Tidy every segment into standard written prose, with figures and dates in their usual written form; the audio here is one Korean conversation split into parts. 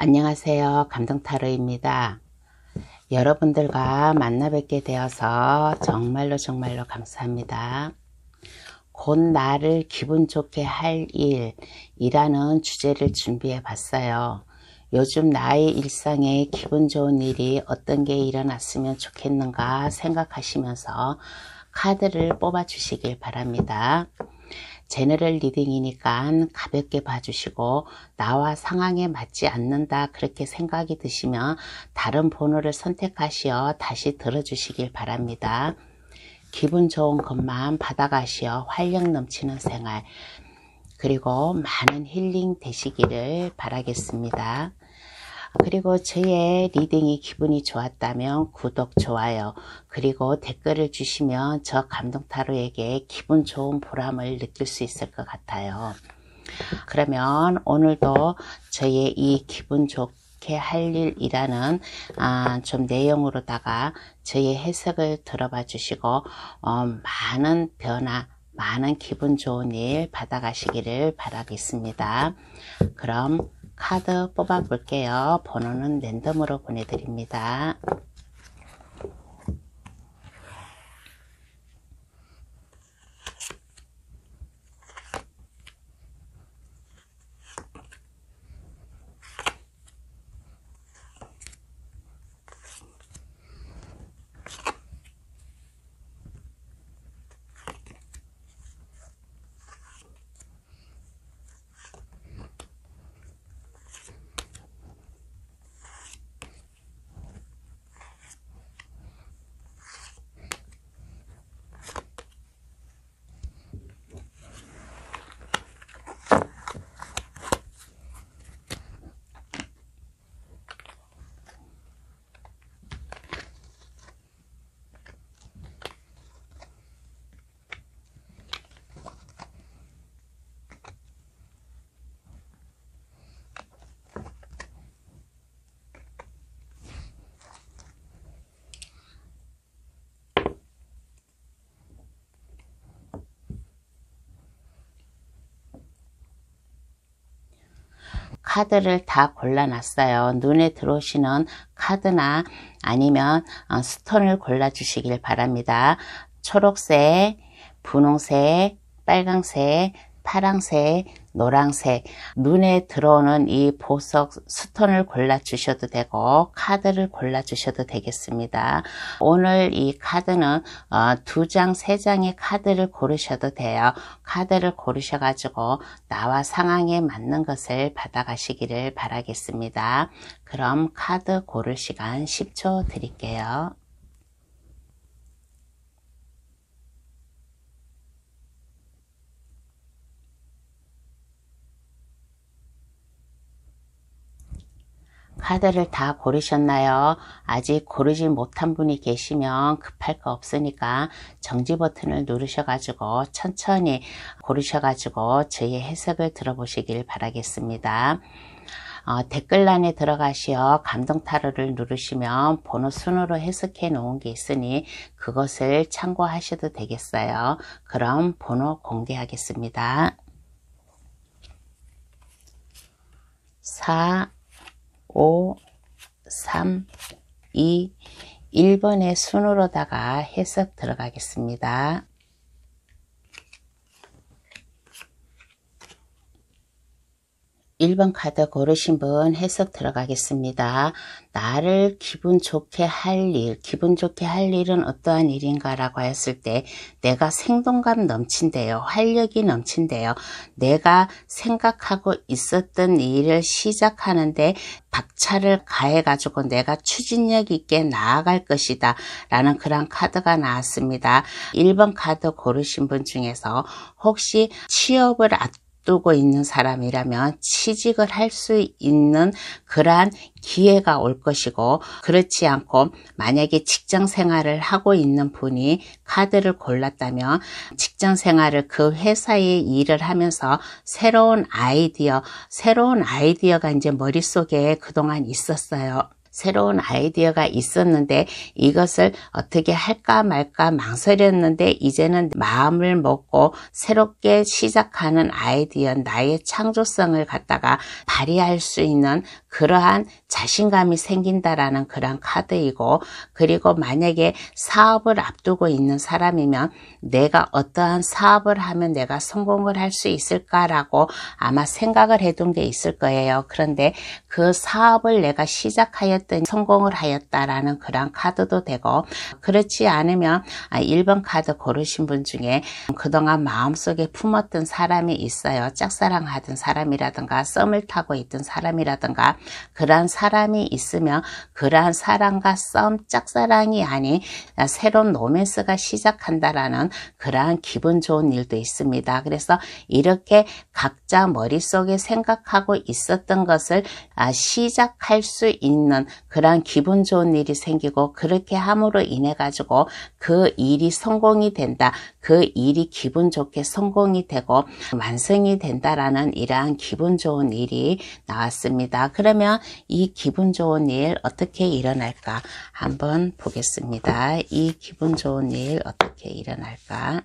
안녕하세요. 감동타로입니다. 여러분들과 만나 뵙게 되어서 정말로 감사합니다. 곧 나를 기분 좋게 할 일이라는 주제를 준비해 봤어요. 요즘 나의 일상에 기분 좋은 일이 어떤 게 일어났으면 좋겠는가 생각하시면서 카드를 뽑아 주시길 바랍니다. 제너럴 리딩이니까 가볍게 봐주시고 나와 상황에 맞지 않는다 그렇게 생각이 드시면 다른 번호를 선택하시어 다시 들어주시길 바랍니다. 기분 좋은 것만 받아가시어 활력 넘치는 생활 그리고 많은 힐링 되시기를 바라겠습니다. 그리고 저의 리딩이 기분이 좋았다면 구독, 좋아요 그리고 댓글을 주시면 저 감동타로에게 기분 좋은 보람을 느낄 수 있을 것 같아요. 그러면 오늘도 저의 이 기분 좋게 할 일이라는 좀 내용으로다가 저의 해석을 들어봐 주시고 많은 변화 많은 기분 좋은 일 받아가시기를 바라겠습니다. 그럼 카드 뽑아 볼게요. 번호는 랜덤으로 보내드립니다. 카드를 다 골라놨어요. 눈에 들어오시는 카드나 아니면 스톤을 골라 주시길 바랍니다. 초록색, 분홍색, 빨강색, 파랑색, 노랑색 눈에 들어오는 이 보석 스톤을 골라 주셔도 되고 카드를 골라 주셔도 되겠습니다. 오늘 이 카드는 2장 3장의 카드를 고르셔도 돼요. 카드를 고르셔 가지고 나와 상황에 맞는 것을 받아 가시기를 바라겠습니다. 그럼 카드 고를 시간 10초 드릴게요. 카드를 다 고르셨나요? 아직 고르지 못한 분이 계시면 급할 거 없으니까 정지 버튼을 누르셔가지고 천천히 고르셔가지고 저의 해석을 들어보시길 바라겠습니다. 댓글란에 들어가시어 감동타로를 누르시면 번호 순으로 해석해 놓은 게 있으니 그것을 참고하셔도 되겠어요. 그럼 번호 공개하겠습니다. 4 5, 3, 2, 1번의 순으로다가 해석 들어가겠습니다. 1번 카드 고르신 분 해석 들어가겠습니다. 나를 기분 좋게 할 일, 기분 좋게 할 일은 어떠한 일인가 라고 했을 때 내가 생동감 넘친대요. 활력이 넘친대요. 내가 생각하고 있었던 일을 시작하는데 박차를 가해 가지고 내가 추진력 있게 나아갈 것이다 라는 그런 카드가 나왔습니다. 1번 카드 고르신 분 중에서 혹시 취업을 두고 있는 사람이라면 취직을 할 수 있는 그러한 기회가 올 것이고 그렇지 않고 만약에 직장 생활을 하고 있는 분이 카드를 골랐다면 직장 생활을 그 회사의 일을 하면서 새로운 아이디어가 이제 머릿속에 그동안 있었어요. 새로운 아이디어가 있었는데 이것을 어떻게 할까 말까 망설였는데 이제는 마음을 먹고 새롭게 시작하는 아이디어, 나의 창조성을 갖다가 발휘할 수 있는 그러한 자신감이 생긴다라는 그런 카드이고, 그리고 만약에 사업을 앞두고 있는 사람이면 내가 어떠한 사업을 하면 내가 성공을 할 수 있을까라고 아마 생각을 해둔 게 있을 거예요. 그런데 그 사업을 내가 시작하였더니 성공을 하였다라는 그런 카드도 되고, 그렇지 않으면 1번 카드 고르신 분 중에 그동안 마음속에 품었던 사람이 있어요. 짝사랑하던 사람이라든가 썸을 타고 있던 사람이라든가 그러한 사람이 있으면 그러한 사랑과 썸, 짝사랑이 아닌 새로운 로맨스가 시작한다라는 그러한 기분 좋은 일도 있습니다. 그래서 이렇게 각자 머릿속에 생각하고 있었던 것을 시작할 수 있는 그러한 기분 좋은 일이 생기고, 그렇게 함으로 인해 가지고 그 일이 성공이 된다. 그 일이 기분 좋게 성공이 되고 완성이 된다라는 이러한 기분 좋은 일이 나왔습니다. 그러면 이 기분 좋은 일 어떻게 일어날까 한번 보겠습니다. 이 기분 좋은 일 어떻게 일어날까?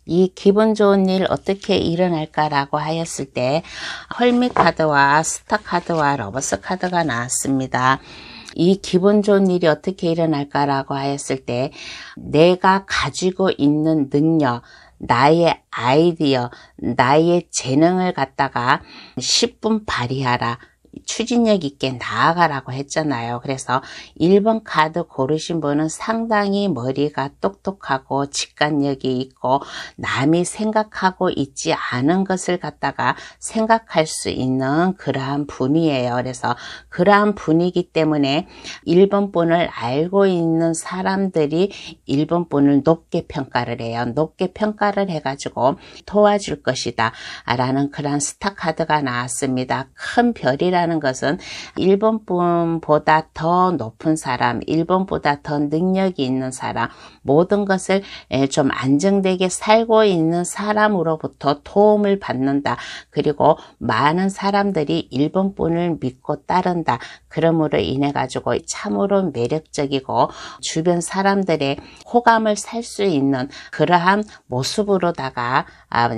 이 기분 좋은 일 어떻게 일어날까라고 하였을 때 헐밋 카드와 스타 카드와 러버스 카드가 나왔습니다. 이 기분 좋은 일이 어떻게 일어날까라고 하였을 때 내가 가지고 있는 능력, 나의 아이디어, 나의 재능을 갖다가 10분 발휘하라. 추진력 있게 나아가라고 했잖아요. 그래서 1번 카드 고르신 분은 상당히 머리가 똑똑하고 직관력이 있고 남이 생각하고 있지 않은 것을 갖다가 생각할 수 있는 그러한 분이에요. 그래서 그러한 분이기 때문에 1번 분을 알고 있는 사람들이 1번 분을 높게 평가를 해요. 높게 평가를 해가지고 도와줄 것이다 라는 그러한 스타 카드가 나왔습니다. 큰 별이라는 것은 1번 분보다 더 높은 사람, 1번보다 더 능력이 있는 사람, 모든 것을 좀 안정되게 살고 있는 사람으로부터 도움을 받는다. 그리고 많은 사람들이 1번 분을 믿고 따른다. 그러므로 인해 가지고 참으로 매력적이고 주변 사람들의 호감을 살 수 있는 그러한 모습으로다가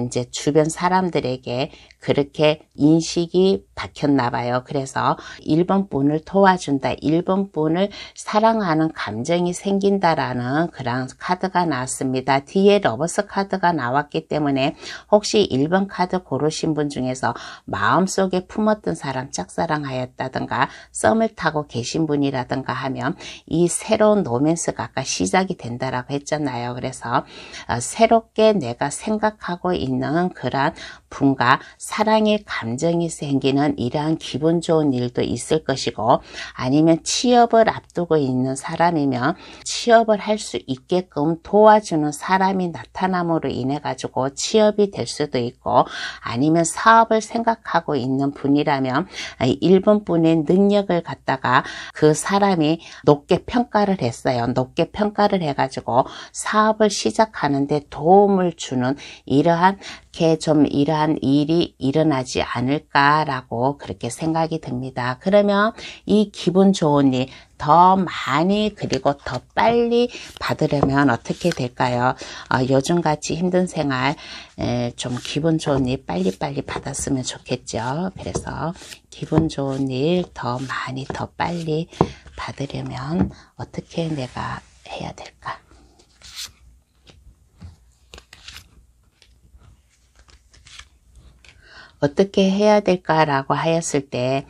이제 주변 사람들에게 그렇게 인식이 박혔나 봐요. 그래서 1번 분을 도와준다. 1번 분을 사랑하는 감정이 생긴다라는 그런 카드가 나왔습니다. 뒤에 러버스 카드가 나왔기 때문에 혹시 1번 카드 고르신 분 중에서 마음속에 품었던 사람 짝사랑하였다든가 썸을 타고 계신 분이라든가 하면 이 새로운 로맨스가 아까 시작이 된다라고 했잖아요. 그래서 새롭게 내가 생각하고 있는 그런 분과 사랑의 감정이 생기는 이러한 기분 좋은 일도 있을 것이고, 아니면 취업을 앞두고 있는 사람이면 취업을 할 수 있게끔 도와주는 사람이 나타남으로 인해 가지고 취업이 될 수도 있고, 아니면 사업을 생각하고 있는 분이라면 1번 분의 능력을 갖다가 그 사람이 높게 평가를 했어요. 높게 평가를 해가지고 사업을 시작하는데 도움을 주는 이러한 일이 일어나지 않을까라고 그렇게 생각이 듭니다. 그러면 이 기분 좋은 일 더 많이 그리고 더 빨리 받으려면 어떻게 될까요? 요즘같이 힘든 생활 좀 기분 좋은 일 빨리빨리 받았으면 좋겠죠. 그래서 기분 좋은 일 더 많이 더 빨리 받으려면 어떻게 내가 해야 될까? 어떻게 해야 될까라고 하였을 때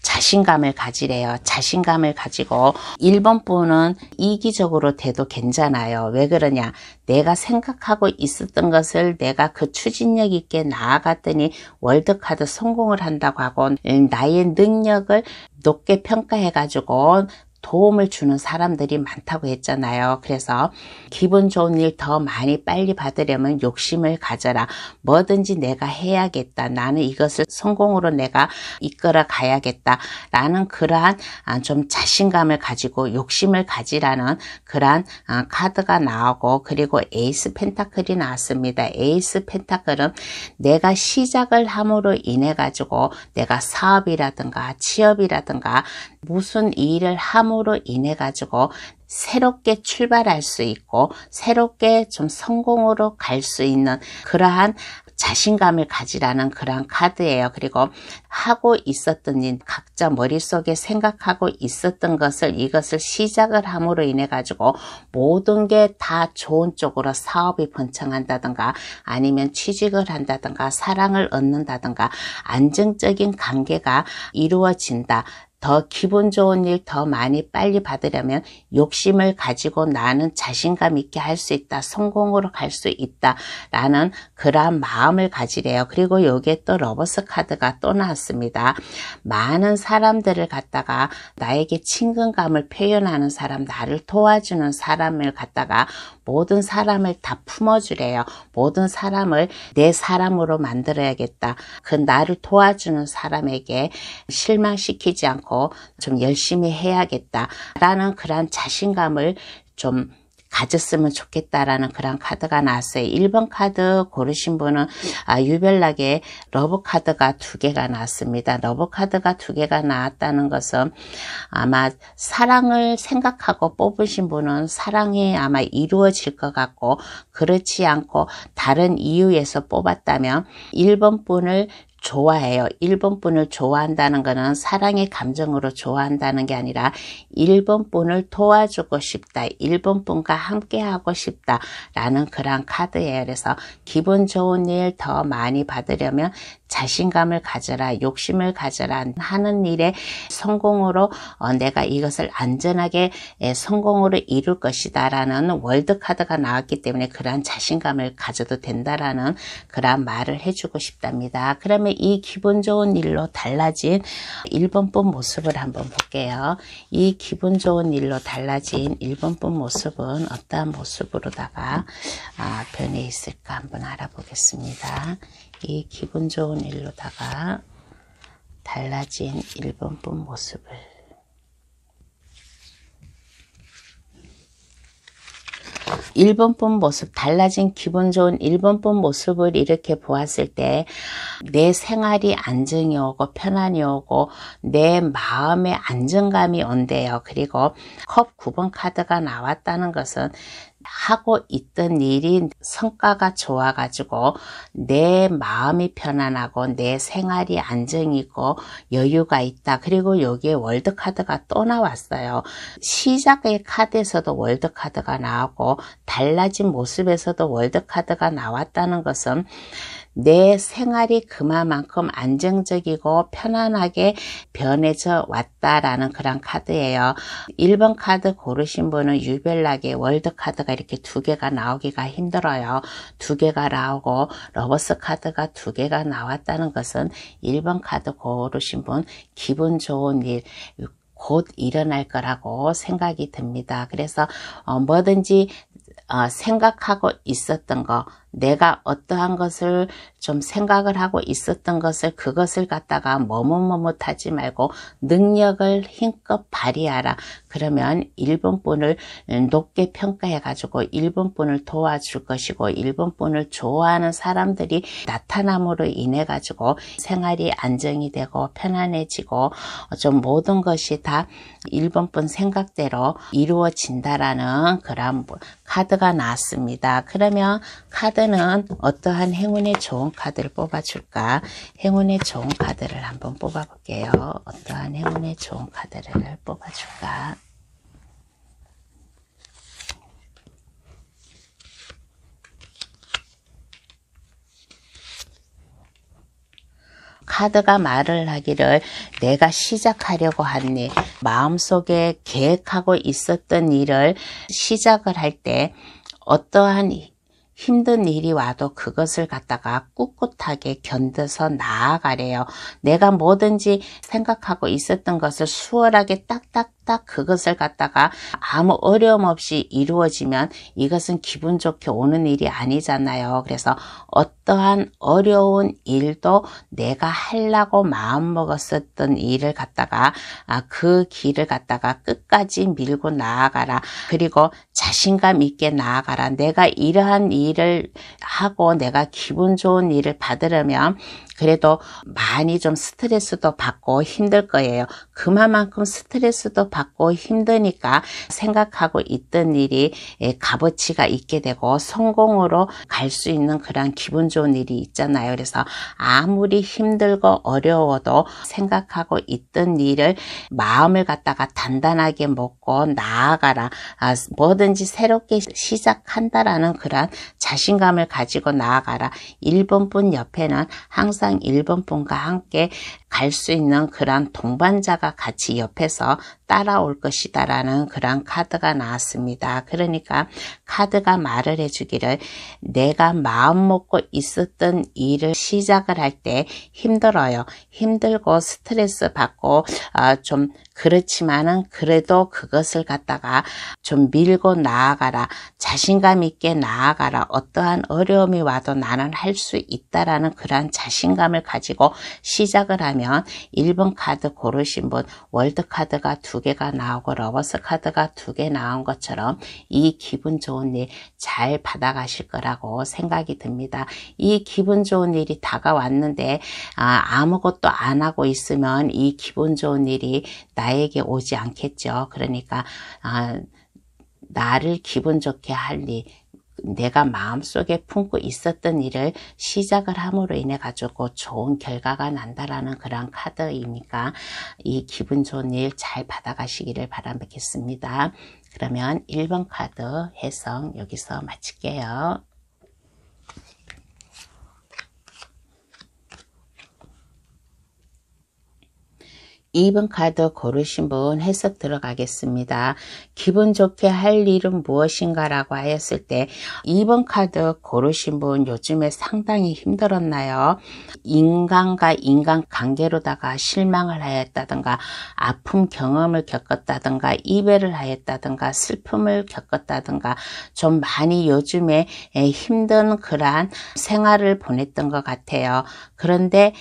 자신감을 가지래요. 자신감을 가지고 1번 분은 이기적으로 돼도 괜찮아요. 왜 그러냐? 내가 생각하고 있었던 것을 내가 그 추진력 있게 나아갔더니 월드카드 성공을 한다고 하고 나의 능력을 높게 평가해가지고 도움을 주는 사람들이 많다고 했잖아요. 그래서 기분 좋은 일 더 많이 빨리 받으려면 욕심을 가져라. 뭐든지 내가 해야겠다. 나는 이것을 성공으로 내가 이끌어 가야겠다. 라는 그러한 좀 자신감을 가지고 욕심을 가지라는 그러한 카드가 나오고, 그리고 에이스 펜타클이 나왔습니다. 에이스 펜타클은 내가 시작을 함으로 인해 가지고 내가 사업이라든가 취업이라든가 무슨 일을 함으로 인해 가지고 새롭게 출발할 수 있고 새롭게 좀 성공으로 갈 수 있는 그러한 자신감을 가지라는 그런 카드예요. 그리고 하고 있었던 일, 각자 머릿속에 생각하고 있었던 것을 이것을 시작을 함으로 인해 가지고 모든 게 다 좋은 쪽으로 사업이 번창한다든가 아니면 취직을 한다든가 사랑을 얻는다든가 안정적인 관계가 이루어진다. 더 기분 좋은 일 더 많이 빨리 받으려면 욕심을 가지고 나는 자신감 있게 할 수 있다. 성공으로 갈 수 있다. 라는 그러한 마음을 가지래요. 그리고 여기에 또 러버스 카드가 또 나왔습니다. 많은 사람들을 갖다가 나에게 친근감을 표현하는 사람, 나를 도와주는 사람을 갖다가 모든 사람을 다 품어주래요. 모든 사람을 내 사람으로 만들어야겠다. 그 나를 도와주는 사람에게 실망시키지 않고 좀 열심히 해야겠다라는 그런 자신감을 좀 가졌으면 좋겠다라는 그런 카드가 나왔어요. 1번 카드 고르신 분은 유별나게 러브 카드가 2개가 나왔습니다. 러브 카드가 2개가 나왔다는 것은 아마 사랑을 생각하고 뽑으신 분은 사랑이 아마 이루어질 것 같고 그렇지 않고 다른 이유에서 뽑았다면 1번 분을 좋아해요. 1번 분을 좋아한다는 것은 사랑의 감정으로 좋아한다는 게 아니라 1번 분을 도와주고 싶다. 1번 분과 함께 하고 싶다. 라는 그런 카드예요. 그래서 기분 좋은 일 더 많이 받으려면 자신감을 가져라, 욕심을 가져라, 하는 일에 성공으로 내가 이것을 안전하게 성공으로 이룰 것이다 라는 월드 카드가 나왔기 때문에 그러한 자신감을 가져도 된다라는 그러한 말을 해주고 싶답니다. 그러면 이 기분 좋은 일로 달라진 1번 분 모습을 한번 볼게요. 이 기분 좋은 일로 달라진 1번 분 모습은 어떠한 모습으로다가 변해 있을까 한번 알아보겠습니다. 이 기분 좋은 일로다가 달라진 1번 분 모습을 1번 분 모습, 달라진 기분 좋은 1번 분 모습을 이렇게 보았을 때 내 생활이 안정이 오고 편안이 오고 내 마음에 안정감이 온대요. 그리고 컵 9번 카드가 나왔다는 것은 하고 있던 일이 성과가 좋아가지고 내 마음이 편안하고 내 생활이 안정이고 여유가 있다. 그리고 여기에 월드카드가 또 나왔어요. 시작의 카드에서도 월드카드가 나오고 달라진 모습에서도 월드카드가 나왔다는 것은 내 생활이 그만큼 안정적이고 편안하게 변해져 왔다라는 그런 카드예요. 1번 카드 고르신 분은 유별나게 월드 카드가 이렇게 2개가 나오기가 힘들어요. 2개가 나오고 러버스 카드가 2개가 나왔다는 것은 1번 카드 고르신 분 기분 좋은 일 곧 일어날 거라고 생각이 듭니다. 그래서 뭐든지 생각하고 있었던 거, 내가 어떠한 것을 좀 생각을 하고 있었던 것을 그것을 갖다가 머뭇머뭇하지 말고 능력을 힘껏 발휘하라. 그러면 1번 분을 높게 평가해 가지고 1번 분을 도와줄 것이고 1번 분을 좋아하는 사람들이 나타남으로 인해 가지고 생활이 안정이 되고 편안해지고 좀 모든 것이 다 1번 분 생각대로 이루어진다라는 그런 카드가 나왔습니다. 그러면 카드는 어떠한 행운의 좋은 카드를 뽑아줄까? 행운의 좋은 카드를 한번 뽑아볼게요. 어떠한 행운의 좋은 카드를 뽑아줄까? 카드가 말을 하기를 내가 시작하려고 한 일, 마음속에 계획하고 있었던 일을 시작을 할 때 어떠한 힘든 일이 와도 그것을 갖다가 꿋꿋하게 견뎌서 나아가래요. 내가 뭐든지 생각하고 있었던 것을 수월하게 딱딱딱 그것을 갖다가 아무 어려움 없이 이루어지면 이것은 기분 좋게 오는 일이 아니잖아요. 그래서 어떠한 어려운 일도 내가 하려고 마음먹었었던 일을 갖다가 그 길을 갖다가 끝까지 밀고 나아가라. 그리고 자신감 있게 나아가라. 내가 이러한 일을 하고 내가 기분 좋은 일을 받으려면 그래도 많이 좀 스트레스도 받고 힘들 거예요. 그만큼 스트레스도 받고 힘드니까 생각하고 있던 일이 값어치가 있게 되고 성공으로 갈 수 있는 그런 기분 좋은 일이 있잖아요. 그래서 아무리 힘들고 어려워도 생각하고 있던 일을 마음을 갖다가 단단하게 먹고 나아가라. 뭐든지 새롭게 시작한다라는 그런 자신감을 가지고 나아가라. 1번 분 옆에는 항상 1번 분과 함께 갈 수 있는 그런 동반자가 같이 옆에서 따라올 것이다 라는 그런 카드가 나왔습니다. 그러니까 카드가 말을 해주기를 내가 마음 먹고 있었던 일을 시작을 할 때 힘들어요. 힘들고 스트레스 받고 좀 그렇지만은 그래도 그것을 갖다가 좀 밀고 나아가라. 자신감 있게 나아가라. 어떠한 어려움이 와도 나는 할 수 있다라는 그런 자신감을 가지고 시작을 하면 1번 카드 고르신 분 월드 카드가 2개가 나오고 러버스 카드가 2개 나온 것처럼 이 기분 좋은 일 잘 받아가실 거라고 생각이 듭니다. 이 기분 좋은 일이 다가왔는데 아무것도 안 하고 있으면 이 기분 좋은 일이 나에게 오지 않겠죠. 그러니까 나를 기분 좋게 할 일, 내가 마음속에 품고 있었던 일을 시작을 함으로 인해 가지고 좋은 결과가 난다라는 그런 카드이니까 이 기분 좋은 일 잘 받아가시기를 바라겠습니다. 그러면 1번 카드 해석 여기서 마칠게요. 2번 카드 고르신 분 해석 들어가겠습니다. 기분 좋게 할 일은 무엇인가 라고 하였을 때 2번 카드 고르신 분 요즘에 상당히 힘들었나요? 인간과 인간 관계로다가 실망을 하였다든가 아픔 경험을 겪었다든가 이별을 하였다든가 슬픔을 겪었다든가 좀 많이 요즘에 힘든 그러한 생활을 보냈던 것 같아요. 그런데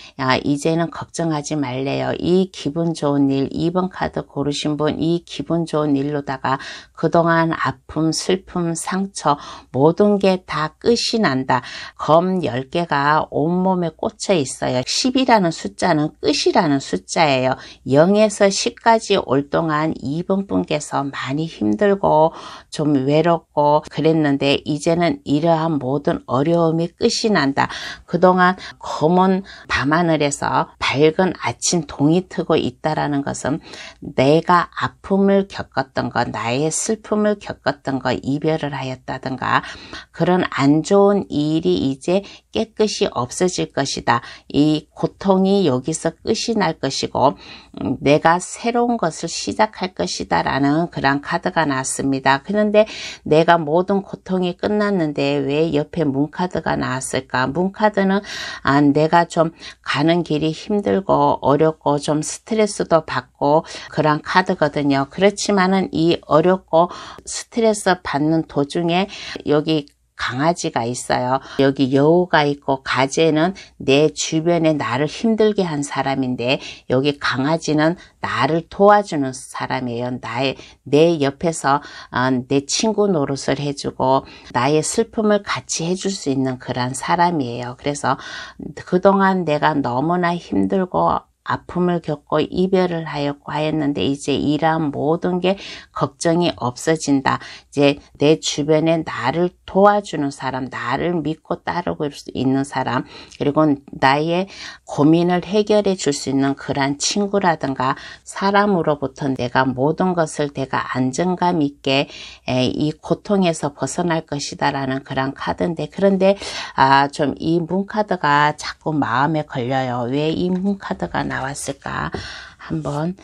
이제는 걱정하지 말래요. 이 기분 좋은 일 2번 카드 고르신 분 이 기분 좋은 일로다가 그동안 아픔, 슬픔, 상처 모든 게 다 끝이 난다. 검 10개가 온몸에 꽂혀 있어요. 10이라는 숫자는 끝이라는 숫자예요. 0에서 10까지 올 동안 2번 분께서 많이 힘들고 좀 외롭고 그랬는데 이제는 이러한 모든 어려움이 끝이 난다. 그동안 검은 밤하늘에서 밝은 아침 동이 트고 있다라는 것은 내가 아픔을 겪었던 것, 나의 슬픔을 겪었던 것, 이별을 하였다든가 그런 안 좋은 일이 이제 깨끗이 없어질 것이다. 이 고통이 여기서 끝이 날 것이고 내가 새로운 것을 시작할 것이다 라는 그런 카드가 나왔습니다. 그런데 내가 모든 고통이 끝났는데 왜 옆에 문카드가 나왔을까? 문카드는 내가 좀 가는 길이 힘들고 어렵고 좀 스트레스도 받고 그런 카드거든요. 그렇지만은 이 어렵고 스트레스 받는 도중에 여기 강아지가 있어요. 여기 여우가 있고 가재는 내 주변에 나를 힘들게 한 사람인데 여기 강아지는 나를 도와주는 사람이에요. 내 옆에서 내 친구 노릇을 해주고 나의 슬픔을 같이 해줄 수 있는 그런 사람이에요. 그래서 그동안 내가 너무나 힘들고 아픔을 겪고 이별을 하였는데 이제 이러한 모든 게 걱정이 없어진다. 이제 내 주변에 나를 도와주는 사람, 나를 믿고 따르고 있는 사람, 그리고 나의 고민을 해결해 줄 수 있는 그런 친구라든가 사람으로부터 내가 모든 것을 내가 안정감 있게 이 고통에서 벗어날 것이다 라는 그런 카드인데 그런데 좀 이 문카드가 자꾸 마음에 걸려요. 왜 이 문카드가 나왔을까? 한번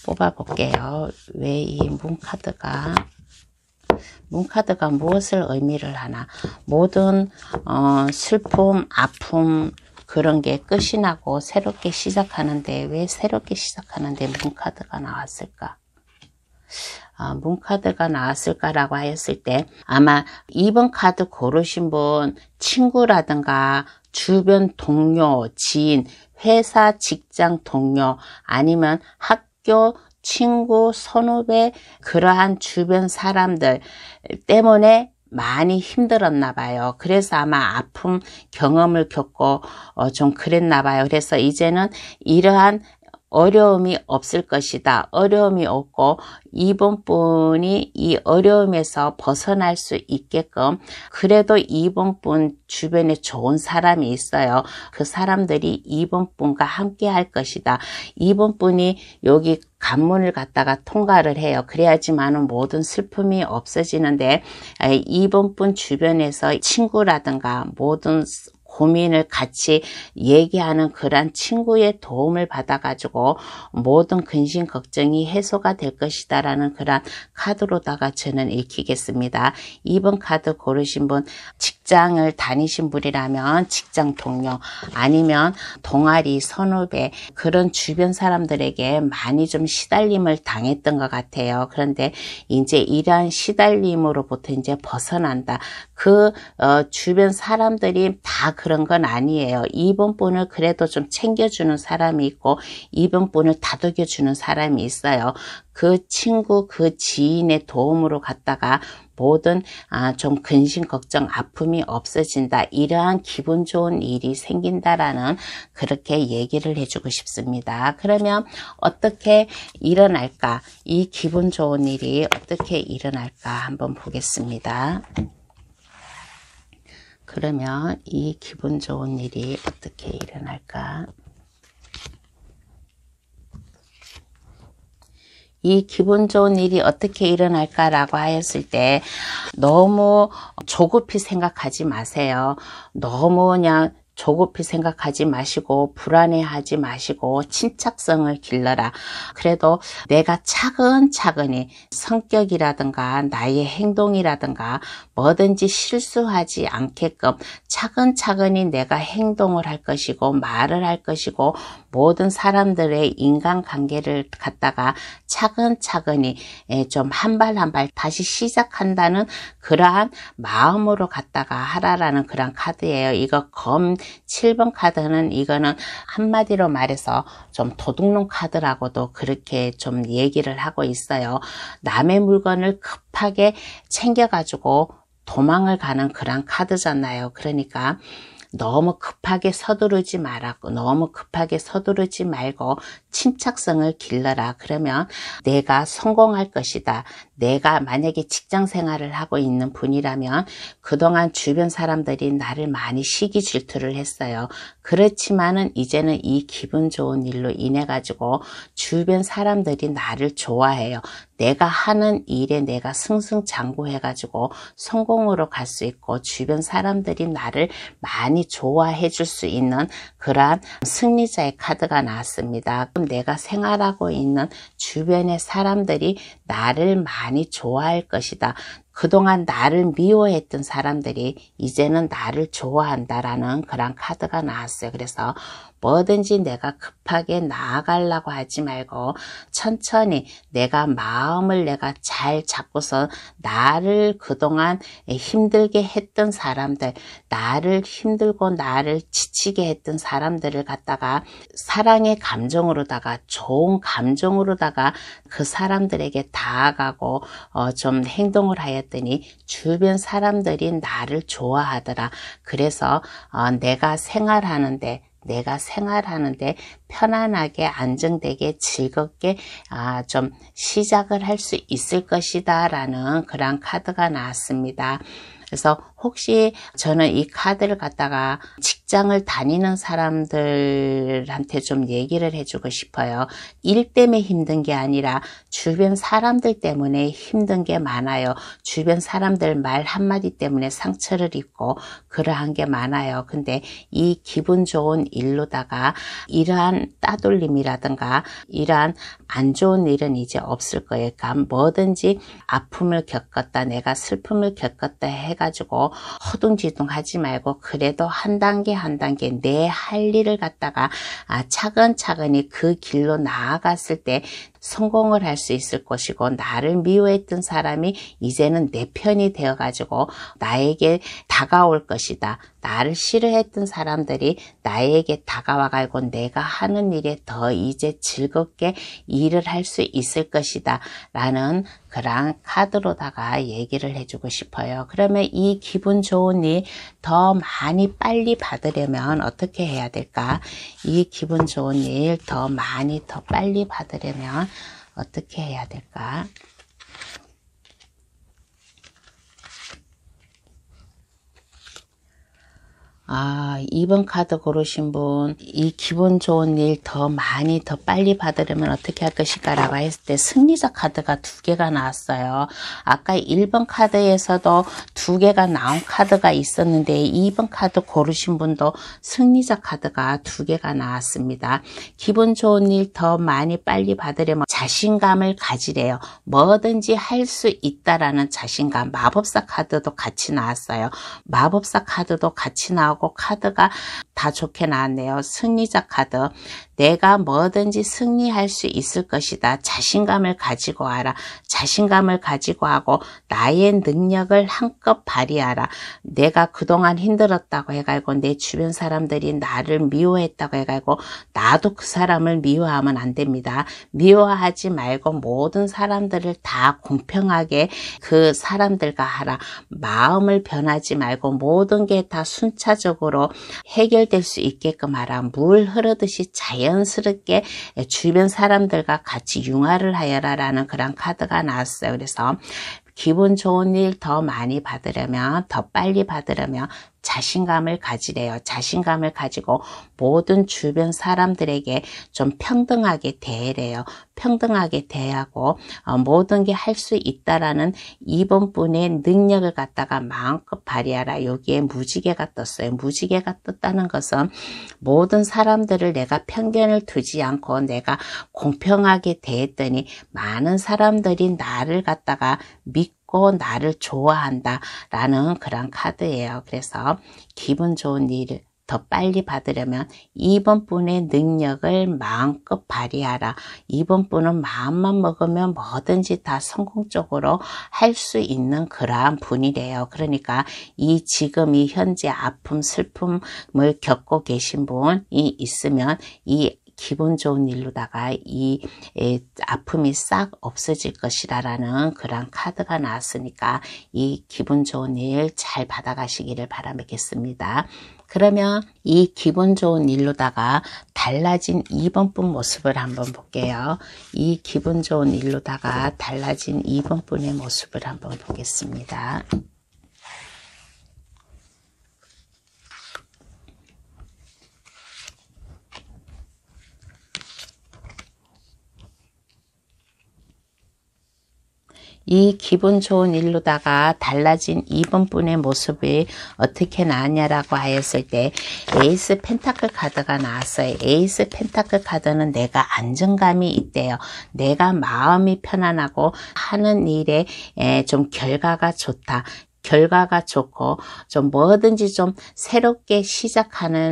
뽑아 볼게요. 왜 이 문카드가 무엇을 의미를 하나? 모든 슬픔, 아픔 그런 게 끝이 나고 새롭게 시작하는데 왜 새롭게 시작하는데 문카드가 나왔을까? 문카드가 나왔을까라고 하였을 때 아마 2번 카드 고르신 분 친구라든가 주변 동료, 지인, 회사 직장 동료 아니면 학교 친구, 선후배, 그러한 주변 사람들 때문에 많이 힘들었나 봐요. 그래서 아마 아픔 경험을 겪고 좀 그랬나 봐요. 그래서 이제는 이러한 어려움이 없을 것이다. 어려움이 없고 이번 분이 이 어려움에서 벗어날 수 있게끔 그래도 이번 분 주변에 좋은 사람이 있어요. 그 사람들이 이번 분과 함께 할 것이다. 이번 분이 여기 관문을 갖다가 통과를 해요. 그래야지만은 모든 슬픔이 없어지는데 이번 분 주변에서 친구라든가 모든 고민을 같이 얘기하는 그런 친구의 도움을 받아가지고 모든 근심 걱정이 해소가 될 것이다 라는 그런 카드로다가 저는 읽히겠습니다. 2번 카드 고르신 분, 직장을 다니신 분이라면 직장 동료 아니면 동아리 선후배 그런 주변 사람들에게 많이 좀 시달림을 당했던 것 같아요. 그런데 이제 이러한 시달림으로부터 이제 벗어난다. 그 주변 사람들이 다 그런 건 아니에요. 이번 분을 그래도 좀 챙겨주는 사람이 있고 이번 분을 다독여주는 사람이 있어요. 그 친구, 그 지인의 도움으로 갔다가 모든 좀 근심 걱정 아픔이 없어진다. 이러한 기분 좋은 일이 생긴다라는 그렇게 얘기를 해주고 싶습니다. 그러면 어떻게 일어날까? 이 기분 좋은 일이 어떻게 일어날까 한번 보겠습니다. 그러면 이 기분 좋은 일이 어떻게 일어날까? 이 기분 좋은 일이 어떻게 일어날까라고 하였을 때 너무 조급히 생각하지 마세요. 너무 그냥 조급히 생각하지 마시고 불안해하지 마시고 침착성을 길러라. 그래도 내가 차근차근히 성격이라든가 나의 행동이라든가 뭐든지 실수하지 않게끔 차근차근히 내가 행동을 할 것이고 말을 할 것이고 모든 사람들의 인간관계를 갖다가 차근차근히 좀 한 발 한 발 다시 시작한다는 그러한 마음으로 갖다가 하라라는 그런 카드예요. 이거 검 7번 카드는 이거는 한마디로 말해서 좀 도둑놈 카드라고도 그렇게 좀 얘기를 하고 있어요. 남의 물건을 급하게 챙겨가지고 도망을 가는 그런 카드잖아요. 그러니까 너무 급하게 서두르지 말고 너무 급하게 서두르지 말고 침착성을 길러라. 그러면 내가 성공할 것이다. 내가 만약에 직장 생활을 하고 있는 분이라면 그동안 주변 사람들이 나를 많이 시기 질투를 했어요. 그렇지만은 이제는 이 기분 좋은 일로 인해 가지고 주변 사람들이 나를 좋아해요. 내가 하는 일에 내가 승승장구해 가지고 성공으로 갈 수 있고 주변 사람들이 나를 많이 좋아해 줄 수 있는 그러한 승리자의 카드가 나왔습니다. 그럼 내가 생활하고 있는 주변의 사람들이 나를 많이 좋아할 것이다. 그동안 나를 미워했던 사람들이 이제는 나를 좋아한다라는 그런 카드가 나왔어요. 그래서 뭐든지 내가 급하게 나아가려고 하지 말고 천천히 내가 마음을 내가 잘 잡고서 나를 그동안 힘들게 했던 사람들, 나를 힘들고 나를 지치게 했던 사람들을 갖다가 사랑의 감정으로다가 좋은 감정으로다가 그 사람들에게 다가가고 좀 행동을 하였더니 주변 사람들이 나를 좋아하더라. 그래서 내가 생활하는데 편안하게 안정되게 즐겁게 좀 시작을 할 수 있을 것이다 라는 그런 카드가 나왔습니다. 그래서 혹시 저는 이 카드를 갖다가 직장을 다니는 사람들한테 좀 얘기를 해주고 싶어요. 일 때문에 힘든 게 아니라 주변 사람들 때문에 힘든 게 많아요. 주변 사람들 말 한마디 때문에 상처를 입고 그러한 게 많아요. 근데 이 기분 좋은 일로다가 이러한 따돌림이라든가 이러한 안 좋은 일은 이제 없을 거예요. 그러니까 뭐든지 아픔을 겪었다, 내가 슬픔을 겪었다 해가지고 허둥지둥 하지 말고 그래도 한 단계 한 단계 내 할 일을 갖다가 차근차근히 그 길로 나아갔을 때 성공을 할 수 있을 것이고, 나를 미워했던 사람이 이제는 내 편이 되어가지고 나에게 다가올 것이다. 나를 싫어했던 사람들이 나에게 다가와가지고 내가 하는 일에 더 이제 즐겁게 일을 할 수 있을 것이다 라는 그런 카드로다가 얘기를 해주고 싶어요. 그러면 이 기분 좋은 일 더 많이 빨리 받으려면 어떻게 해야 될까? 이 기분 좋은 일 더 많이 더 빨리 받으려면 어떻게 해야 될까? 2번 카드 고르신 분, 이 기분 좋은 일 더 많이 더 빨리 받으려면 어떻게 할 것일까 라고 했을 때 승리자 카드가 2개가 나왔어요. 아까 1번 카드에서도 2개가 나온 카드가 있었는데 2번 카드 고르신 분도 승리자 카드가 2개가 나왔습니다. 기분 좋은 일 더 많이 빨리 받으려면 자신감을 가지래요. 뭐든지 할 수 있다라는 자신감. 마법사 카드도 같이 나왔어요. 마법사 카드도 같이 나오고 카드가 다 좋게 나왔네요. 승리자 카드. 내가 뭐든지 승리할 수 있을 것이다. 자신감을 가지고 와라. 자신감을 가지고 하고 나의 능력을 한껏 발휘하라. 내가 그동안 힘들었다고 해가지고 내 주변 사람들이 나를 미워했다고 해가지고 나도 그 사람을 미워하면 안 됩니다. 미워하지 말고 모든 사람들을 다 공평하게 그 사람들과 하라. 마음을 변하지 말고 모든 게 다 순차적으로 해결될 수 있게끔 하라. 물 흐르듯이 자연스럽게 주변 사람들과 같이 융화를 하여라라는 그런 카드가 나왔어요. 그래서 기분 좋은 일 더 많이 받으려면, 더 빨리 받으려면 자신감을 가지래요. 자신감을 가지고 모든 주변 사람들에게 좀 평등하게 대해래요. 평등하게 대하고 모든 게 할 수 있다라는 2번 분의 능력을 갖다가 마음껏 발휘하라. 여기에 무지개가 떴어요. 무지개가 떴다는 것은 모든 사람들을 내가 편견을 두지 않고 내가 공평하게 대했더니 많은 사람들이 나를 갖다가 믿고 나를 좋아한다 라는 그런 카드예요. 그래서 기분 좋은 일을 더 빨리 받으려면 2번 분의 능력을 마음껏 발휘하라. 2번 분은 마음만 먹으면 뭐든지 다 성공적으로 할 수 있는 그러한 분이래요. 그러니까 이 지금 이 현재 아픔, 슬픔을 겪고 계신 분이 있으면 이 기분 좋은 일로다가 이 아픔이 싹 없어질 것이라는 그런 카드가 나왔으니까 이 기분 좋은 일 잘 받아가시기를 바라겠습니다. 그러면 이 기분 좋은 일로다가 달라진 2번 분 모습을 한번 볼게요. 이 기분 좋은 일로다가 달라진 2번 분의 모습을 한번 보겠습니다. 이 기분 좋은 일로다가 달라진 2번 분의 모습이 어떻게 나왔냐라고 하였을 때 에이스 펜타클 카드가 나왔어요. 에이스 펜타클 카드는 내가 안정감이 있대요. 내가 마음이 편안하고 하는 일에 좀 결과가 좋다. 결과가 좋고 좀 뭐든지 좀 새롭게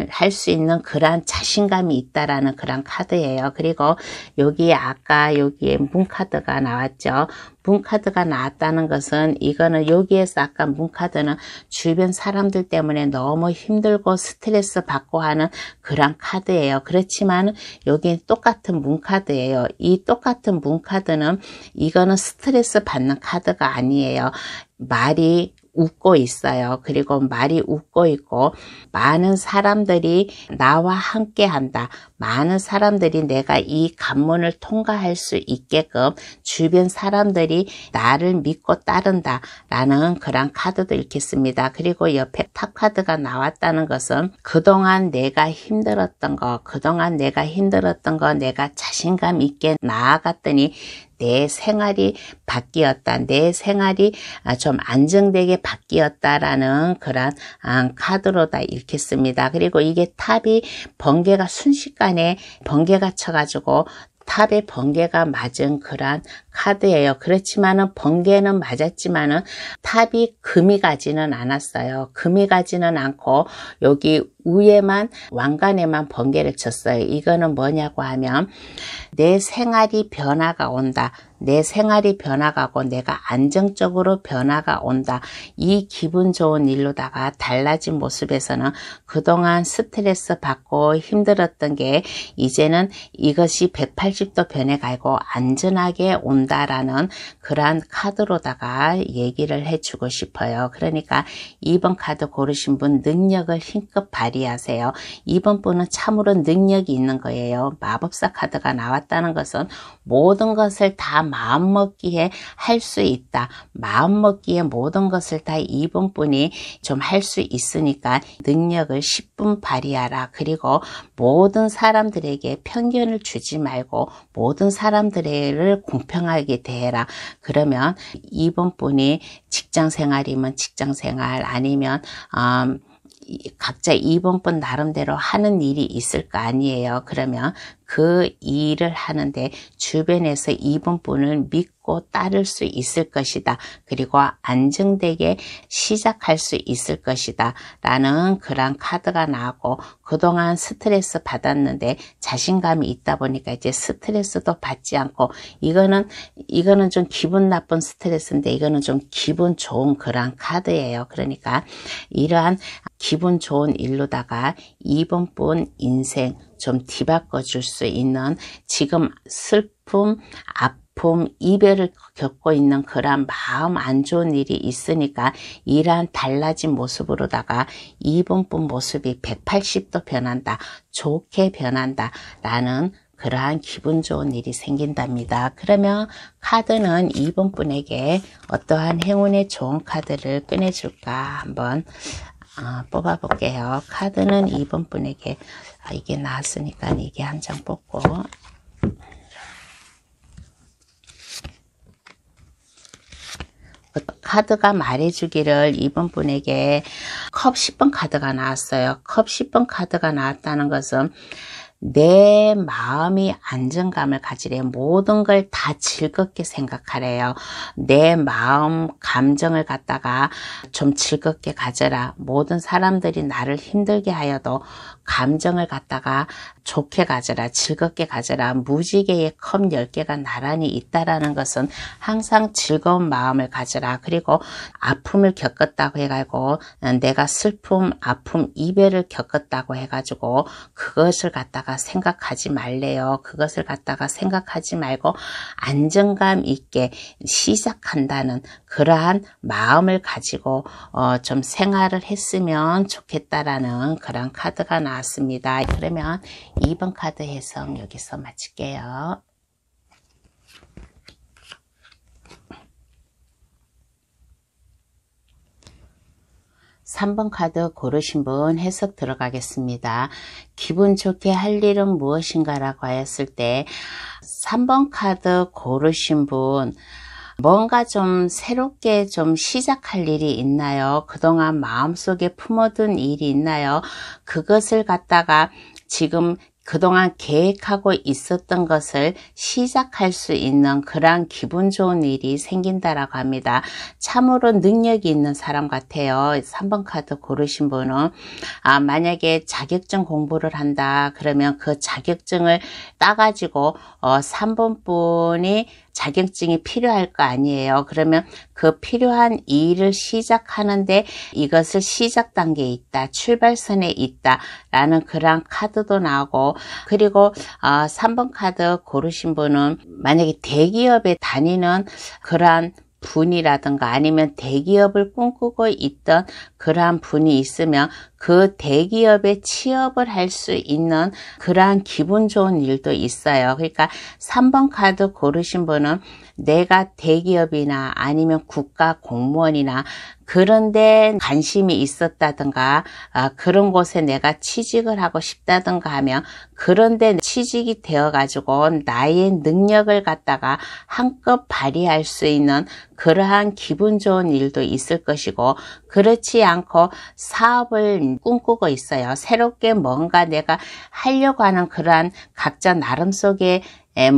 할 수 있는 그러한 자신감이 있다라는 그런 카드예요. 그리고 여기에 아까 여기에 문 카드가 나왔죠. 문 카드가 나왔다는 것은 이거는 여기에서 아까 문 카드는 주변 사람들 때문에 너무 힘들고 스트레스 받고 하는 그런 카드예요. 그렇지만 여기 똑같은 문 카드예요. 이 똑같은 문 카드는 이거는 스트레스 받는 카드가 아니에요. 말이 웃고 있어요. 그리고 말이 웃고 있고 많은 사람들이 나와 함께 한다. 많은 사람들이 내가 이 관문을 통과할 수 있게끔 주변 사람들이 나를 믿고 따른다 라는 그런 카드도 읽겠습니다. 그리고 옆에 탑 카드가 나왔다는 것은 그동안 내가 힘들었던 거 내가 자신감 있게 나아갔더니 내 생활이 바뀌었다. 내 생활이 좀 안정되게 바뀌었다라는 그런 카드로 다 읽겠습니다. 그리고 이게 탑이 번개가 순식간에 번개가 쳐가지고 탑에 번개가 맞은 그런 카드예요. 그렇지만은 번개는 맞았지만은 탑이 금이 가지는 않았어요. 금이 가지는 않고 여기 위에만 왕관에만 번개를 쳤어요. 이거는 뭐냐고 하면 내 생활이 변화가 온다. 내 생활이 변화가고 내가 안정적으로 변화가 온다. 이 기분 좋은 일로다가 달라진 모습에서는 그동안 스트레스 받고 힘들었던 게 이제는 이것이 180도 변해가고 안전하게 온다라는 그러한 카드로다가 얘기를 해주고 싶어요. 그러니까 2번 카드 고르신 분 능력을 힘껏 발휘하세요. 2번 분은 참으로 능력이 있는 거예요. 마법사 카드가 나왔다는 것은 모든 것을 다 마음먹기에 할 수 있다. 마음먹기에 모든 것을 다 2번 분이 좀 할 수 있으니까 능력을 10분 발휘하라. 그리고 모든 사람들에게 편견을 주지 말고 모든 사람들을 공평하게 대해라. 그러면 2번 분이 직장생활이면 직장생활 아니면 각자 2번 분 나름대로 하는 일이 있을 거 아니에요. 그러면 그 일을 하는데 주변에서 2번 분을 믿고 따를 수 있을 것이다. 그리고 안정되게 시작할 수 있을 것이다. 라는 그런 카드가 나오고 그동안 스트레스 받았는데 자신감이 있다 보니까 이제 스트레스도 받지 않고 이거는 좀 기분 나쁜 스트레스인데 이거는 좀 기분 좋은 그런 카드예요. 그러니까 이러한 기분 좋은 일로다가 2번 분 인생 좀 뒤바꿔 줄 수 있는 지금 슬픔, 아픔, 이별을 겪고 있는 그런 마음 안 좋은 일이 있으니까 이러한 달라진 모습으로다가 2번 분 모습이 180도 변한다. 좋게 변한다. 라는 그러한 기분 좋은 일이 생긴답니다. 그러면 카드는 2번 분에게 어떠한 행운의 좋은 카드를 꺼내줄까 한번 뽑아 볼게요. 카드는 2번 분에게 이게 나왔으니까 이게 한 장 뽑고 카드가 말해주기를 2번 분에게 컵 10번 카드가 나왔어요. 컵 10번 카드가 나왔다는 것은 내 마음이 안정감을 가지래. 모든 걸 다 즐겁게 생각하래요. 내 마음 감정을 갖다가 좀 즐겁게 가져라. 모든 사람들이 나를 힘들게 하여도 감정을 갖다가 좋게 가져라. 즐겁게 가져라. 무지개의 컵 10개가 나란히 있다라는 것은 항상 즐거운 마음을 가져라. 그리고 아픔을 겪었다고 해가지고 내가 슬픔, 아픔, 이별을 겪었다고 해가지고 그것을 갖다가 생각하지 말래요. 그것을 갖다가 생각하지 말고 안정감 있게 시작한다는 그러한 마음을 가지고 좀 생활을 했으면 좋겠다라는 그런 카드가 나왔습니다. 그러면 2번 카드 해석 여기서 마칠게요. 3번 카드 고르신 분 해석 들어가겠습니다. 기분 좋게 할 일은 무엇인가 라고 하였을 때 3번 카드 고르신 분 뭔가 좀 새롭게 좀 시작할 일이 있나요? 그동안 마음속에 품어둔 일이 있나요? 그것을 갖다가 지금 그동안 계획하고 있었던 것을 시작할 수 있는 그러한 기분 좋은 일이 생긴다라고 합니다. 참으로 능력이 있는 사람 같아요. 3번 카드 고르신 분은 만약에 자격증 공부를 한다 그러면 그 자격증을 따가지고 3번 분이 자격증이 필요할 거 아니에요. 그러면 그 필요한 일을 시작하는데 이것을 시작 단계에 있다. 출발선에 있다. 라는 그런 카드도 나오고 그리고 3번 카드 고르신 분은 만약에 대기업에 다니는 그러한 분이라든가 아니면 대기업을 꿈꾸고 있던 그러한 분이 있으면 그 대기업에 취업을 할 수 있는 그러한 기분 좋은 일도 있어요. 그러니까 3번 카드 고르신 분은 내가 대기업이나 아니면 국가 공무원이나 그런데 관심이 있었다든가 그런 곳에 내가 취직을 하고 싶다든가 하면 그런데 취직이 되어 가지고 나의 능력을 갖다가 한껏 발휘할 수 있는 그러한 기분 좋은 일도 있을 것이고 그렇지 않고 사업을 꿈꾸고 있어요. 새롭게 뭔가 내가 하려고 하는 그러한 각자 나름 속에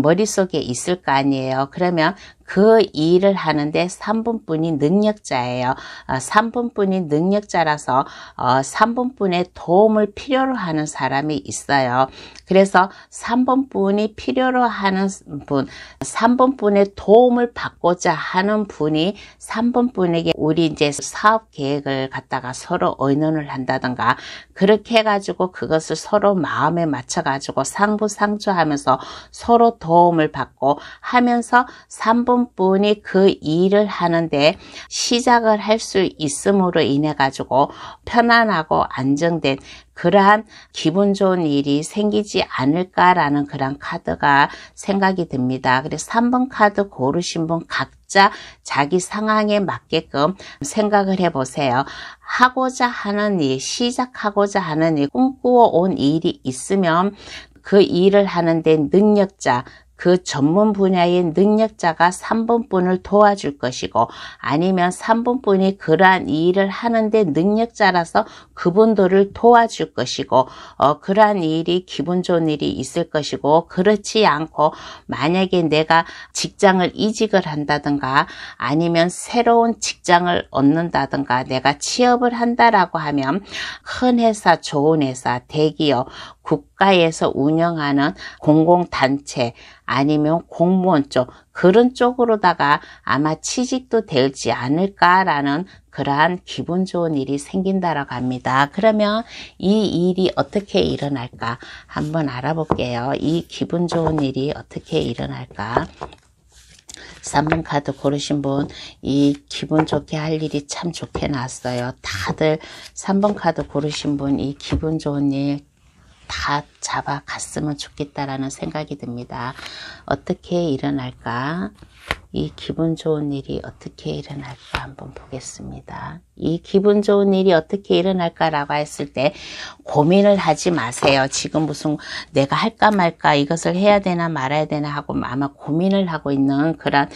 머릿속에 있을 거 아니에요. 그러면 그 일을 하는데 3분뿐이 능력자예요. 3분뿐이 능력자라서 3분뿐의 도움을 필요로 하는 사람이 있어요. 그래서 3분뿐이 필요로 하는 분, 3분뿐의 도움을 받고자 하는 분이 3분뿐에게 우리 이제 사업 계획을 갖다가 서로 의논을 한다든가 그렇게 해가지고 그것을 서로 마음에 맞춰가지고 상부상조하면서 서로 도움을 받고 하면서 3분뿐이 그 일을 하는데 시작을 할 수 있음으로 인해 가지고 편안하고 안정된 그러한 기분 좋은 일이 생기지 않을까라는 그런 카드가 생각이 듭니다. 그래서 3번 카드 고르신 분 각자 자기 상황에 맞게끔 생각을 해보세요. 하고자 하는 일, 시작하고자 하는 일, 꿈꾸어 온 일이 있으면 그 일을 하는데 능력자, 그 전문 분야의 능력자가 3분뿐을 도와줄 것이고 아니면 3분뿐이 그러한 일을 하는데 능력자라서 그분들을 도와줄 것이고 그러한 일이 기분 좋은 일이 있을 것이고 그렇지 않고 만약에 내가 직장을 이직을 한다든가 아니면 새로운 직장을 얻는다든가 내가 취업을 한다라고 하면 큰 회사, 좋은 회사, 대기업, 국가에서 운영하는 공공단체 아니면 공무원 쪽 그런 쪽으로다가 아마 취직도 되지 않을까라는 그러한 기분 좋은 일이 생긴다라고 합니다. 그러면 이 일이 어떻게 일어날까 한번 알아볼게요. 이 기분 좋은 일이 어떻게 일어날까. 3번 카드 고르신 분, 이 기분 좋게 할 일이 참 좋게 나왔어요. 다들 3번 카드 고르신 분, 이 기분 좋은 일 다 잡아갔으면 좋겠다라는 생각이 듭니다. 어떻게 일어날까? 이 기분 좋은 일이 어떻게 일어날까 한번 보겠습니다. 이 기분 좋은 일이 어떻게 일어날까라고 했을 때 고민을 하지 마세요. 지금 무슨 내가 할까 말까 이것을 해야 되나 말아야 되나 하고 아마 고민을 하고 있는 그런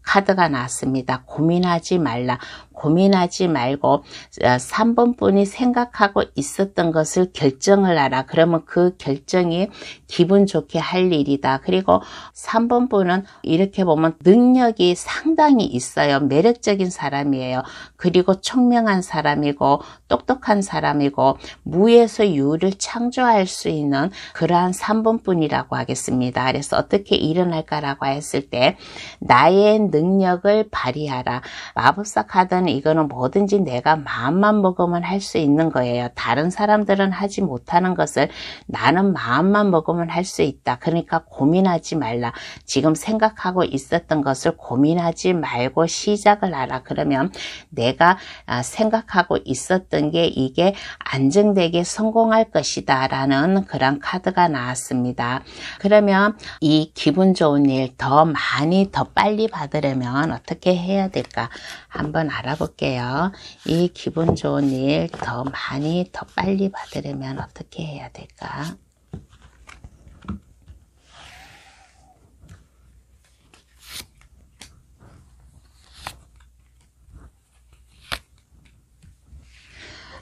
카드가 나왔습니다. 고민하지 말라. 고민하지 말고 3번뿐이 생각하고 있었던 것을 결정을 하라. 그러면 그 결정이 기분 좋게 할 일이다. 그리고 3번뿐은 이렇게 보면 능력이 상당히 있어요. 매력적인 사람이에요. 그리고 총명한 사람이고 똑똑한 사람이고 무에서 유를 창조할 수 있는 그러한 3번뿐이라고 하겠습니다. 그래서 어떻게 일어날까라고 했을 때 나의 능력을 발휘하라. 마법사 카드는 이거는 뭐든지 내가 마음만 먹으면 할 수 있는 거예요. 다른 사람들은 하지 못하는 것을 나는 마음만 먹으면 할 수 있다. 그러니까 고민하지 말라. 지금 생각하고 있었던 것을 고민하지 말고 시작을 하라. 그러면 내가 생각하고 있었던 게 이게 안정되게 성공할 것이다 라는 그런 카드가 나왔습니다. 그러면 이 기분 좋은 일 더 많이 더 빨리 받으려면 어떻게 해야 될까 한번 알아볼게요. 이 기분 좋은 일 더 많이 더 빨리 받으려면 어떻게 해야 될까?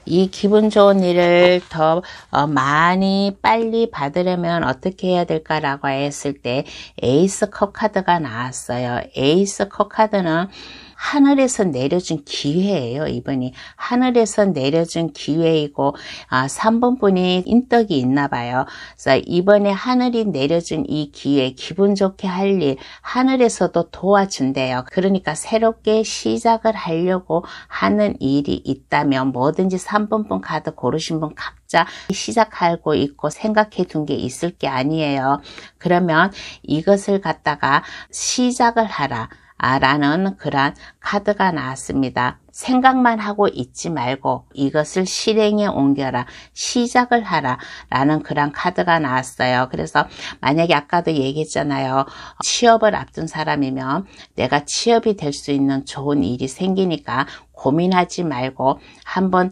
이 기분 좋은 일을 더 많이 빨리 받으려면 어떻게 해야 될까라고 했을 때 에이스 컵 카드가 나왔어요. 에이스 컵 카드는 하늘에서 내려준 기회예요. 이번이 하늘에서 내려준 기회이고 3번분이 인덕이 있나 봐요. 그래서 이번에 하늘이 내려준 이 기회 기분 좋게 할 일 하늘에서도 도와준대요. 그러니까 새롭게 시작을 하려고 하는 일이 있다면 뭐든지 3번분 카드 고르신 분 각자 시작하고 있고 생각해 둔 게 있을 게 아니에요. 그러면 이것을 갖다가 시작을 하라 라는 그런 카드가 나왔습니다. 생각만 하고 있지 말고 이것을 실행에 옮겨라, 시작을 하라 라는 그런 카드가 나왔어요. 그래서 만약에 아까도 얘기했잖아요. 취업을 앞둔 사람이면 내가 취업이 될 수 있는 좋은 일이 생기니까 고민하지 말고 한번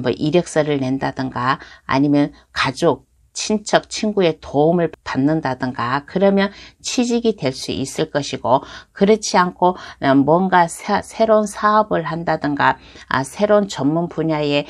뭐 이력서를 낸다든가 아니면 가족 친척, 친구의 도움을 받는다든가 그러면 취직이 될 수 있을 것이고, 그렇지 않고 뭔가 새로운 사업을 한다든가 새로운 전문 분야의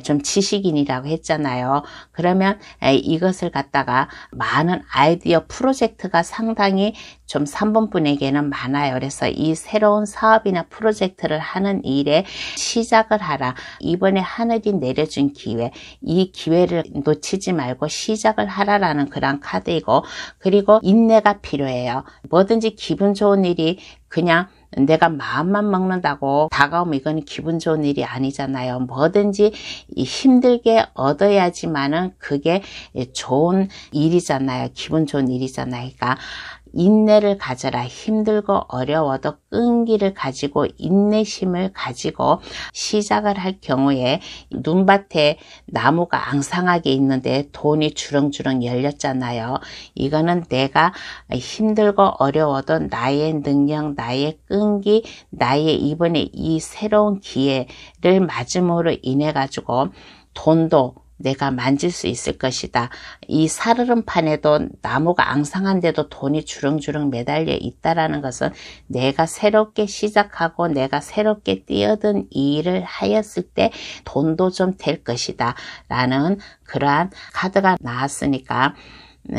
좀 지식인이라고 했잖아요. 그러면 이것을 갖다가 많은 아이디어 프로젝트가 상당히 좀 3번분에게는 많아요. 그래서 이 새로운 사업이나 프로젝트를 하는 일에 시작을 하라. 이번에 하늘이 내려준 기회, 이 기회를 놓치지 말고 시작을 하라라는 그런 카드이고, 그리고 인내가 필요해요. 뭐든지 기분 좋은 일이 그냥 내가 마음만 먹는다고 다가오면 이거는 기분 좋은 일이 아니잖아요. 뭐든지 힘들게 얻어야지만은 그게 좋은 일이잖아요. 기분 좋은 일이잖아요. 그러니까 인내를 가져라. 힘들고 어려워도 끈기를 가지고 인내심을 가지고 시작을 할 경우에, 눈밭에 나무가 앙상하게 있는데 돈이 주렁주렁 열렸잖아요. 이거는 내가 힘들고 어려워도 나의 능력, 나의 끈기, 나의 이번에 이 새로운 기회를 맞음으로 인해 가지고 돈도 내가 만질 수 있을 것이다. 이 살얼음판에도 나무가 앙상한데도 돈이 주렁주렁 매달려 있다라는 것은 내가 새롭게 시작하고 내가 새롭게 뛰어든 일을 하였을 때 돈도 좀 될 것이다 라는 그러한 카드가 나왔으니까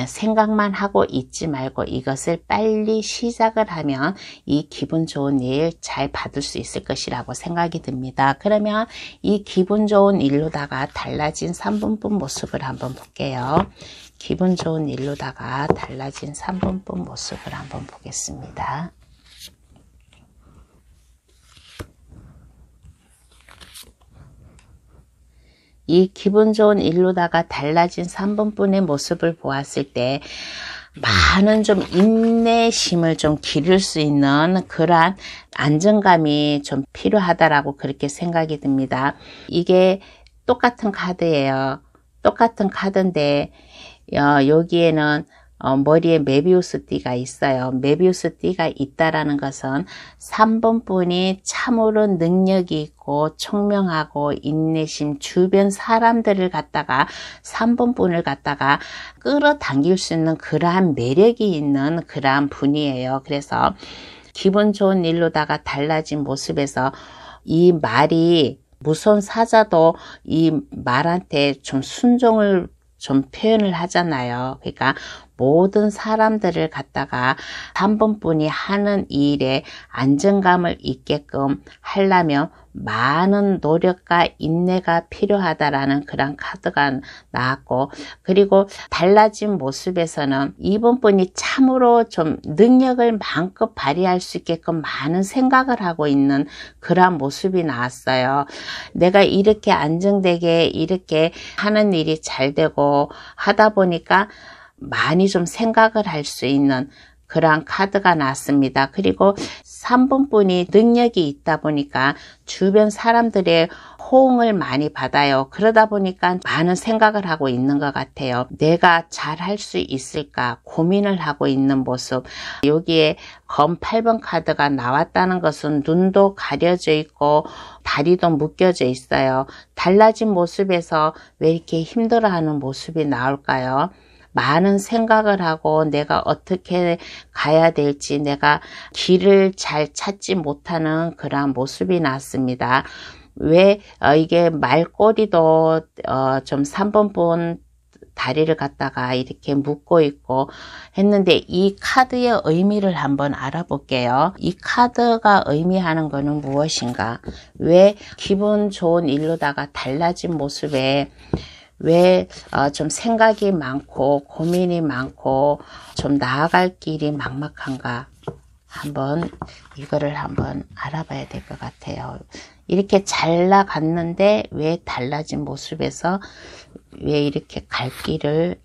생각만 하고 있지 말고 이것을 빨리 시작을 하면 이 기분 좋은 일 잘 받을 수 있을 것이라고 생각이 듭니다. 그러면 이 기분 좋은 일로다가 달라진 3번분 모습을 한번 볼게요. 기분 좋은 일로다가 달라진 3번분 모습을 한번 보겠습니다. 이 기분 좋은 일로다가 달라진 3번분의 모습을 보았을 때 많은 좀 인내심을 좀 기를 수 있는 그러한 안정감이 좀 필요하다라고 그렇게 생각이 듭니다. 이게 똑같은 카드예요. 똑같은 카드인데 여기에는 머리에 메비우스 띠가 있어요. 메비우스 띠가 있다라는 것은 3번 분이 참으로 능력이 있고 총명하고 인내심, 주변 사람들을 갖다가 3번 분을 갖다가 끌어당길 수 있는 그러한 매력이 있는 그러한 분이에요. 그래서 기분 좋은 일로다가 달라진 모습에서 이 말이 무서운 사자도 이 말한테 좀 순종을 좀 표현을 하잖아요. 그러니까 모든 사람들을 갖다가 3번 분이 하는 일에 안정감을 있게끔 하려면 많은 노력과 인내가 필요하다라는 그런 카드가 나왔고, 그리고 달라진 모습에서는 2번 분이 참으로 좀 능력을 마음껏 발휘할 수 있게끔 많은 생각을 하고 있는 그런 모습이 나왔어요. 내가 이렇게 안정되게 이렇게 하는 일이 잘 되고 하다 보니까 많이 좀 생각을 할 수 있는 그러한 카드가 나왔습니다. 그리고 3번 분이 능력이 있다 보니까 주변 사람들의 호응을 많이 받아요. 그러다 보니까 많은 생각을 하고 있는 것 같아요. 내가 잘 할 수 있을까 고민을 하고 있는 모습. 여기에 검 8번 카드가 나왔다는 것은 눈도 가려져 있고 다리도 묶여져 있어요. 달라진 모습에서 왜 이렇게 힘들어하는 모습이 나올까요? 많은 생각을 하고 내가 어떻게 가야 될지 내가 길을 잘 찾지 못하는 그런 모습이 나왔습니다. 왜 이게 말꼬리도 좀 3번 분 다리를 갖다가 이렇게 묶고 있고 했는데 이 카드의 의미를 한번 알아볼게요. 이 카드가 의미하는 것은 무엇인가? 왜 기분 좋은 일로다가 달라진 모습에 왜 좀 생각이 많고 고민이 많고 좀 나아갈 길이 막막한가? 한번 이거를 한번 알아봐야 될 것 같아요. 이렇게 잘 나갔는데 왜 달라진 모습에서 왜 이렇게 갈 길을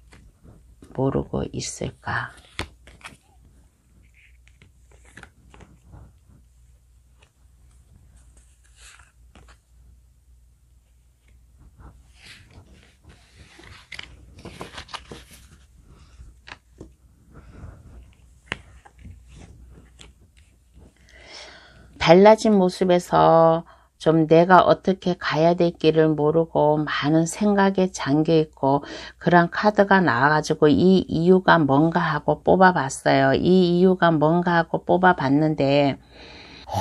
모르고 있을까? 달라진 모습에서 좀 내가 어떻게 가야 될 길을 모르고 많은 생각에 잠겨 있고 그런 카드가 나와가지고 이 이유가 뭔가 하고 뽑아봤어요. 이 이유가 뭔가 하고 뽑아봤는데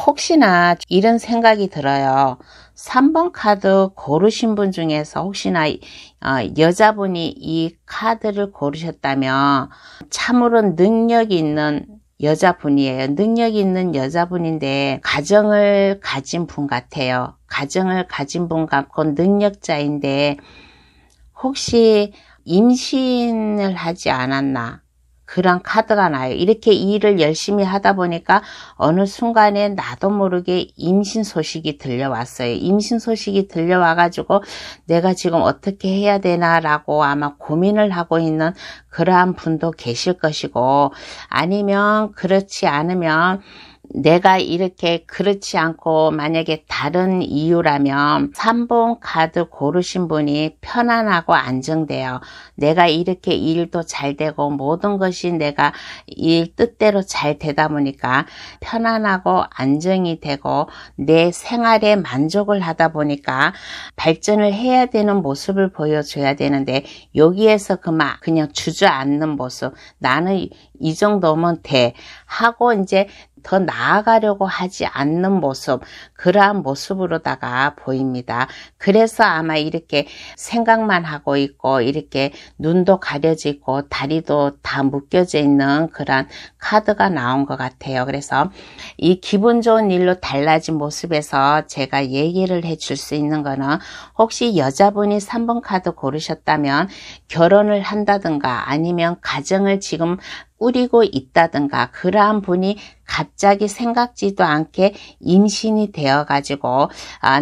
혹시나 이런 생각이 들어요. 3번 카드 고르신 분 중에서 혹시나 여자분이 이 카드를 고르셨다면 참으로 능력이 있는 여자분이에요. 능력이 있는 여자분인데 가정을 가진 분 같아요. 가정을 가진 분 같고 능력자인데 혹시 임신을 하지 않았나? 그런 카드가 나요. 이렇게 일을 열심히 하다 보니까 어느 순간에 나도 모르게 임신 소식이 들려왔어요. 임신 소식이 들려와가지고 내가 지금 어떻게 해야 되나라고 아마 고민을 하고 있는 그러한 분도 계실 것이고, 아니면 그렇지 않으면 내가 이렇게 그렇지 않고 만약에 다른 이유라면 3번 카드 고르신 분이 편안하고 안정돼요. 내가 이렇게 일도 잘 되고 모든 것이 내가 일 뜻대로 잘 되다 보니까 편안하고 안정이 되고 내 생활에 만족을 하다 보니까 발전을 해야 되는 모습을 보여줘야 되는데 여기에서 그냥 주저앉는 모습, 나는 이 정도면 돼 하고 이제 더 나아가려고 하지 않는 모습, 그러한 모습으로다가 보입니다. 그래서 아마 이렇게 생각만 하고 있고 이렇게 눈도 가려져 있고 다리도 다 묶여져 있는 그런 카드가 나온 것 같아요. 그래서 이 기분 좋은 일로 달라진 모습에서 제가 얘기를 해줄 수 있는 거는, 혹시 여자분이 3번 카드 고르셨다면 결혼을 한다든가 아니면 가정을 지금 꾸리고 있다든가 그러한 분이 갑자기 생각지도 않게 임신이 되어 가지고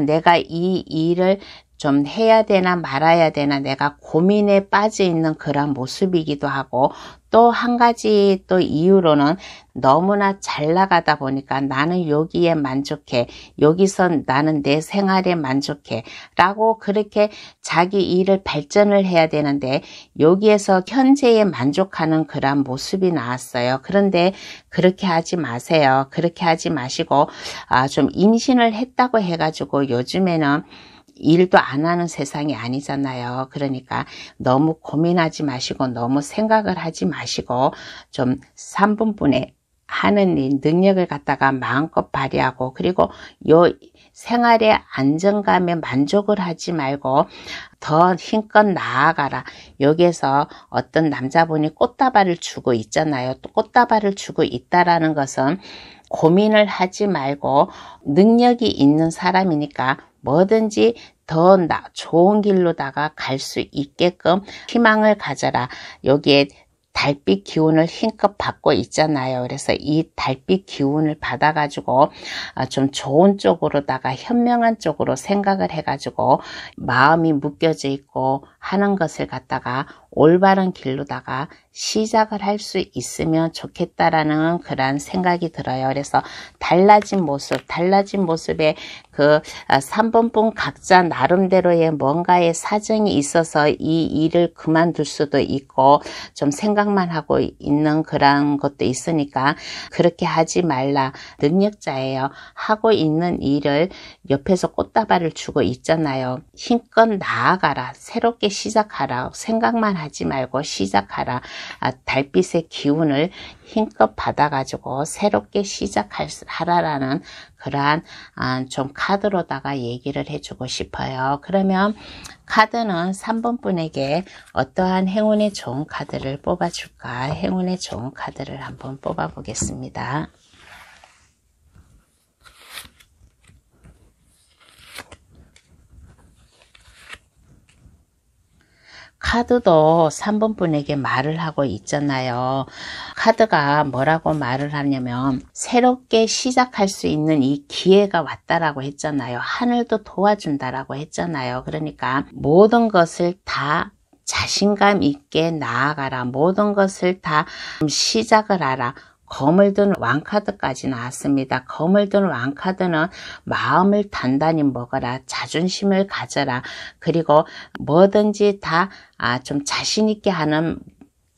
내가 이 일을 좀 해야 되나 말아야 되나 내가 고민에 빠져 있는 그런 모습이기도 하고, 또 한 가지 또 이유로는 너무나 잘 나가다 보니까 나는 여기에 만족해, 여기서 나는 내 생활에 만족해 라고 그렇게 자기 일을 발전을 해야 되는데 여기에서 현재에 만족하는 그런 모습이 나왔어요. 그런데 그렇게 하지 마세요. 그렇게 하지 마시고 좀 임신을 했다고 해가지고 요즘에는 일도 안 하는 세상이 아니잖아요. 그러니까 너무 고민하지 마시고 너무 생각을 하지 마시고 좀 3분분에 하는 일, 능력을 갖다가 마음껏 발휘하고, 그리고 요 생활의 안정감에 만족을 하지 말고 더 힘껏 나아가라. 여기에서 어떤 남자분이 꽃다발을 주고 있잖아요. 또 꽃다발을 주고 있다라는 것은 고민을 하지 말고 능력이 있는 사람이니까 뭐든지 더 좋은 길로다가 갈 수 있게끔 희망을 가져라. 여기에 달빛 기운을 힘껏 받고 있잖아요. 그래서 이 달빛 기운을 받아가지고 좀 좋은 쪽으로다가 현명한 쪽으로 생각을 해가지고 마음이 묶여져 있고 하는 것을 갖다가 올바른 길로다가 시작을 할 수 있으면 좋겠다라는 그런 생각이 들어요. 그래서 달라진 모습에 그 3번분 각자 나름대로의 뭔가의 사정이 있어서 이 일을 그만둘 수도 있고 좀 생각만 하고 있는 그런 것도 있으니까 그렇게 하지 말라. 능력자예요. 하고 있는 일을 옆에서 꽃다발을 주고 있잖아요. 힘껏 나아가라. 새롭게 시작하라. 생각만 하지 말고 시작하라. 달빛의 기운을 힘껏 받아가지고 새롭게 시작하라라는 그러한 좀 카드로다가 얘기를 해주고 싶어요. 그러면 카드는 3번 분에게 어떠한 행운의 좋은 카드를 뽑아줄까? 행운의 좋은 카드를 한번 뽑아 보겠습니다. 카드도 3번 분에게 말을 하고 있잖아요. 카드가 뭐라고 말을 하냐면 새롭게 시작할 수 있는 이 기회가 왔다라고 했잖아요. 하늘도 도와준다라고 했잖아요. 그러니까 모든 것을 다 자신감 있게 나아가라. 모든 것을 다 시작을 하라. 검을 든 왕카드까지 나왔습니다. 검을 든 왕카드는 마음을 단단히 먹어라. 자존심을 가져라. 그리고 뭐든지 다 좀 자신 있게 하는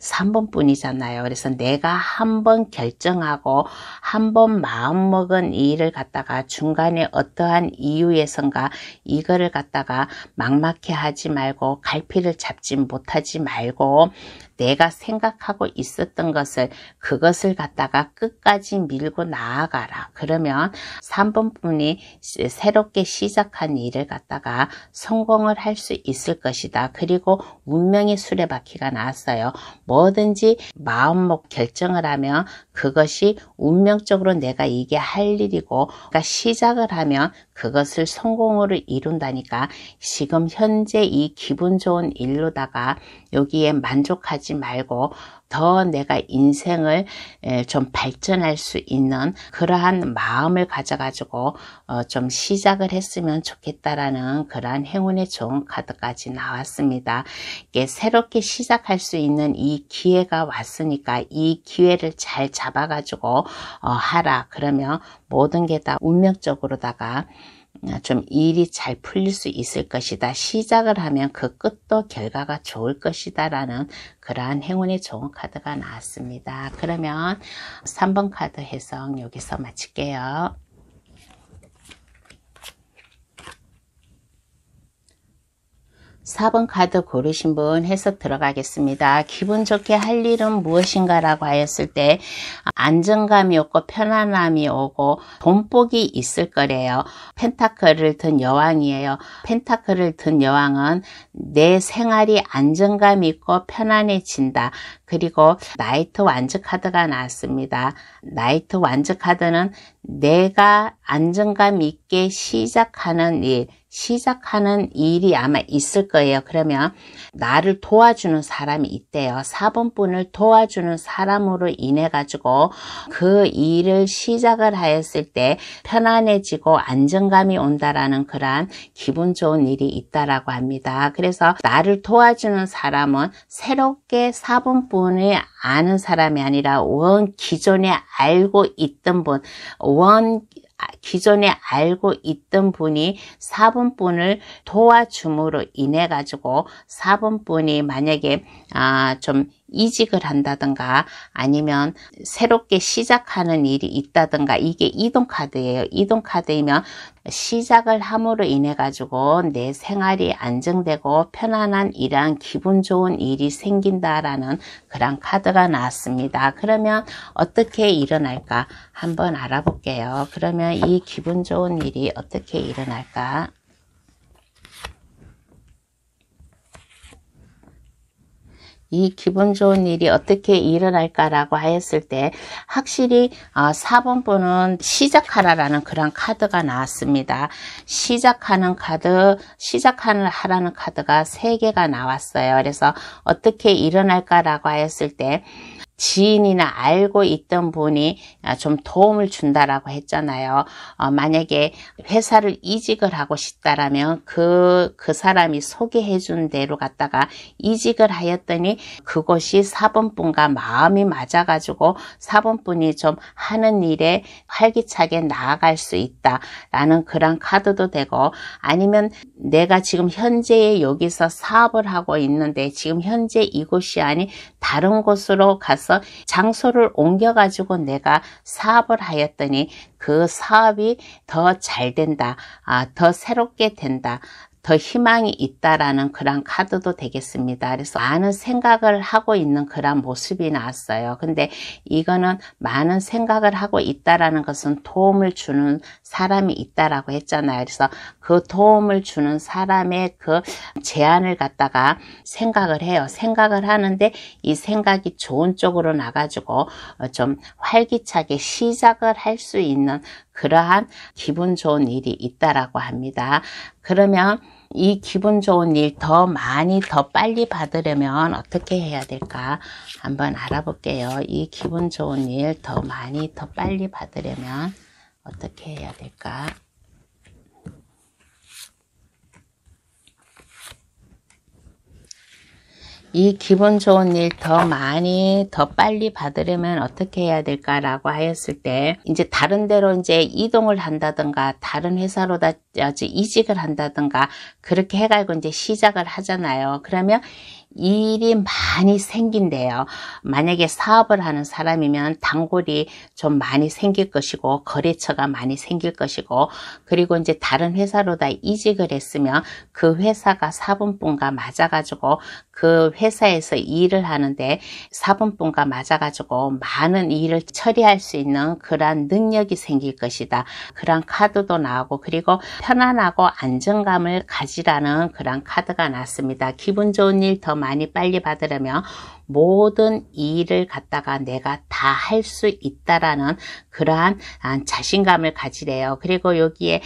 3번 뿐이잖아요. 그래서 내가 한번 결정하고 한번 마음먹은 이 일을 갖다가 중간에 어떠한 이유에선가 이거를 갖다가 막막해 하지 말고 갈피를 잡지 못하지 말고 내가 생각하고 있었던 것을 그것을 갖다가 끝까지 밀고 나아가라. 그러면 3번 분이 새롭게 시작한 일을 갖다가 성공을 할 수 있을 것이다. 그리고 운명의 수레바퀴가 나왔어요. 뭐든지 마음먹 결정을 하면 그것이 운명적으로 내가 이게 할 일이고 그러니까 시작을 하면 그것을 성공으로 이룬다니까 지금 현재 이 기분 좋은 일로다가 여기에 만족하지 말고 더 내가 인생을 좀 발전할 수 있는 그러한 마음을 가져가지고 좀 시작을 했으면 좋겠다라는 그러한 행운의 좋은 카드까지 나왔습니다. 이게 새롭게 시작할 수 있는 이 기회가 왔으니까 이 기회를 잘 잡아가지고 하라. 그러면 모든 게 다 운명적으로다가 좀 일이 잘 풀릴 수 있을 것이다. 시작을 하면 그 끝도 결과가 좋을 것이다 라는 그러한 행운의 좋은 카드가 나왔습니다. 그러면 3번 카드 해석 여기서 마칠게요. 4번 카드 고르신 분 해석 들어가겠습니다. 기분 좋게 할 일은 무엇인가 라고 하였을 때 안정감이 오고 편안함이 오고 돈복이 있을 거래요. 펜타클을 든 여왕이에요. 펜타클을 든 여왕은 내 생활이 안정감이 있고 편안해진다. 그리고 나이트 완즈 카드가 나왔습니다. 나이트 완즈 카드는 내가 안정감 있게 시작하는 일이 아마 있을 거예요. 그러면 나를 도와주는 사람이 있대요. 4번 분을 도와주는 사람으로 인해 가지고 그 일을 시작을 하였을 때 편안해지고 안정감이 온다라는 그러한 기분 좋은 일이 있다라고 합니다. 그래서 나를 도와주는 사람은 새롭게 4번 분을 아는 사람이 아니라 기존에 알고 있던 분, 기존에 알고 있던 분이 4번 분을 도와줌으로 인해 가지고 4번 분이 만약에 좀 이직을 한다든가 아니면 새롭게 시작하는 일이 있다든가 이게 이동 카드예요. 이동 카드이면 시작을 함으로 인해 가지고 내 생활이 안정되고 편안한 이러한 기분 좋은 일이 생긴다라는 그런 카드가 나왔습니다. 그러면 어떻게 일어날까 한번 알아볼게요. 그러면 이 기분 좋은 일이 어떻게 일어날까? 이 기분 좋은 일이 어떻게 일어날까라고 하였을 때 확실히 4번 분은 시작하라라는 그런 카드가 나왔습니다. 시작하는 카드, 하라는 카드가 3개가 나왔어요. 그래서 어떻게 일어날까라고 하였을 때 지인이나 알고 있던 분이 좀 도움을 준다라고 했잖아요. 만약에 회사를 이직을 하고 싶다라면 그 사람이 소개해 준 대로 갔다가 이직을 하였더니 그곳이 4번 분과 마음이 맞아가지고 4번 분이 좀 하는 일에 활기차게 나아갈 수 있다라는 그런 카드도 되고 아니면 내가 지금 현재 여기서 사업을 하고 있는데 지금 현재 이곳이 아닌 다른 곳으로 가서 장소를 옮겨가지고 내가 사업을 하였더니 그 사업이 더 잘 된다, 더 새롭게 된다, 더 희망이 있다라는 그런 카드도 되겠습니다. 그래서 많은 생각을 하고 있는 그런 모습이 나왔어요. 근데 이거는 많은 생각을 하고 있다라는 것은 도움을 주는 사람이 있다라고 했잖아요. 그래서 그 도움을 주는 사람의 그 제안을 갖다가 생각을 해요. 생각을 하는데 이 생각이 좋은 쪽으로 나가지고 좀 활기차게 시작을 할 수 있는 그러한 기분 좋은 일이 있다라고 합니다. 그러면 이 기분 좋은 일 더 많이 더 빨리 받으려면 어떻게 해야 될까 한번 알아볼게요. 이 기분 좋은 일 더 많이 더 빨리 받으려면 어떻게 해야 될까? 이 기분 좋은 일 더 많이 더 빨리 받으려면 어떻게 해야 될까라고 하였을 때 이제 다른 데로 이제 이동을 한다든가 다른 회사로 이직을 한다든가 그렇게 해가지고 이제 시작을 하잖아요. 그러면 일이 많이 생긴대요. 만약에 사업을 하는 사람이면 단골이 좀 많이 생길 것이고 거래처가 많이 생길 것이고, 그리고 이제 다른 회사로 다 이직을 했으면 그 회사가 사분분과 맞아가지고 그 회사에서 일을 하는데 사분분과 맞아가지고 많은 일을 처리할 수 있는 그러한 능력이 생길 것이다. 그런 카드도 나오고, 그리고 편안하고 안정감을 가지라는 그런 카드가 나왔습니다. 기분 좋은 일 더 많이 빨리 받으려면 모든 일을 갖다가 내가 다 할 수 있다라는 그러한 자신감을 가지래요. 그리고 여기에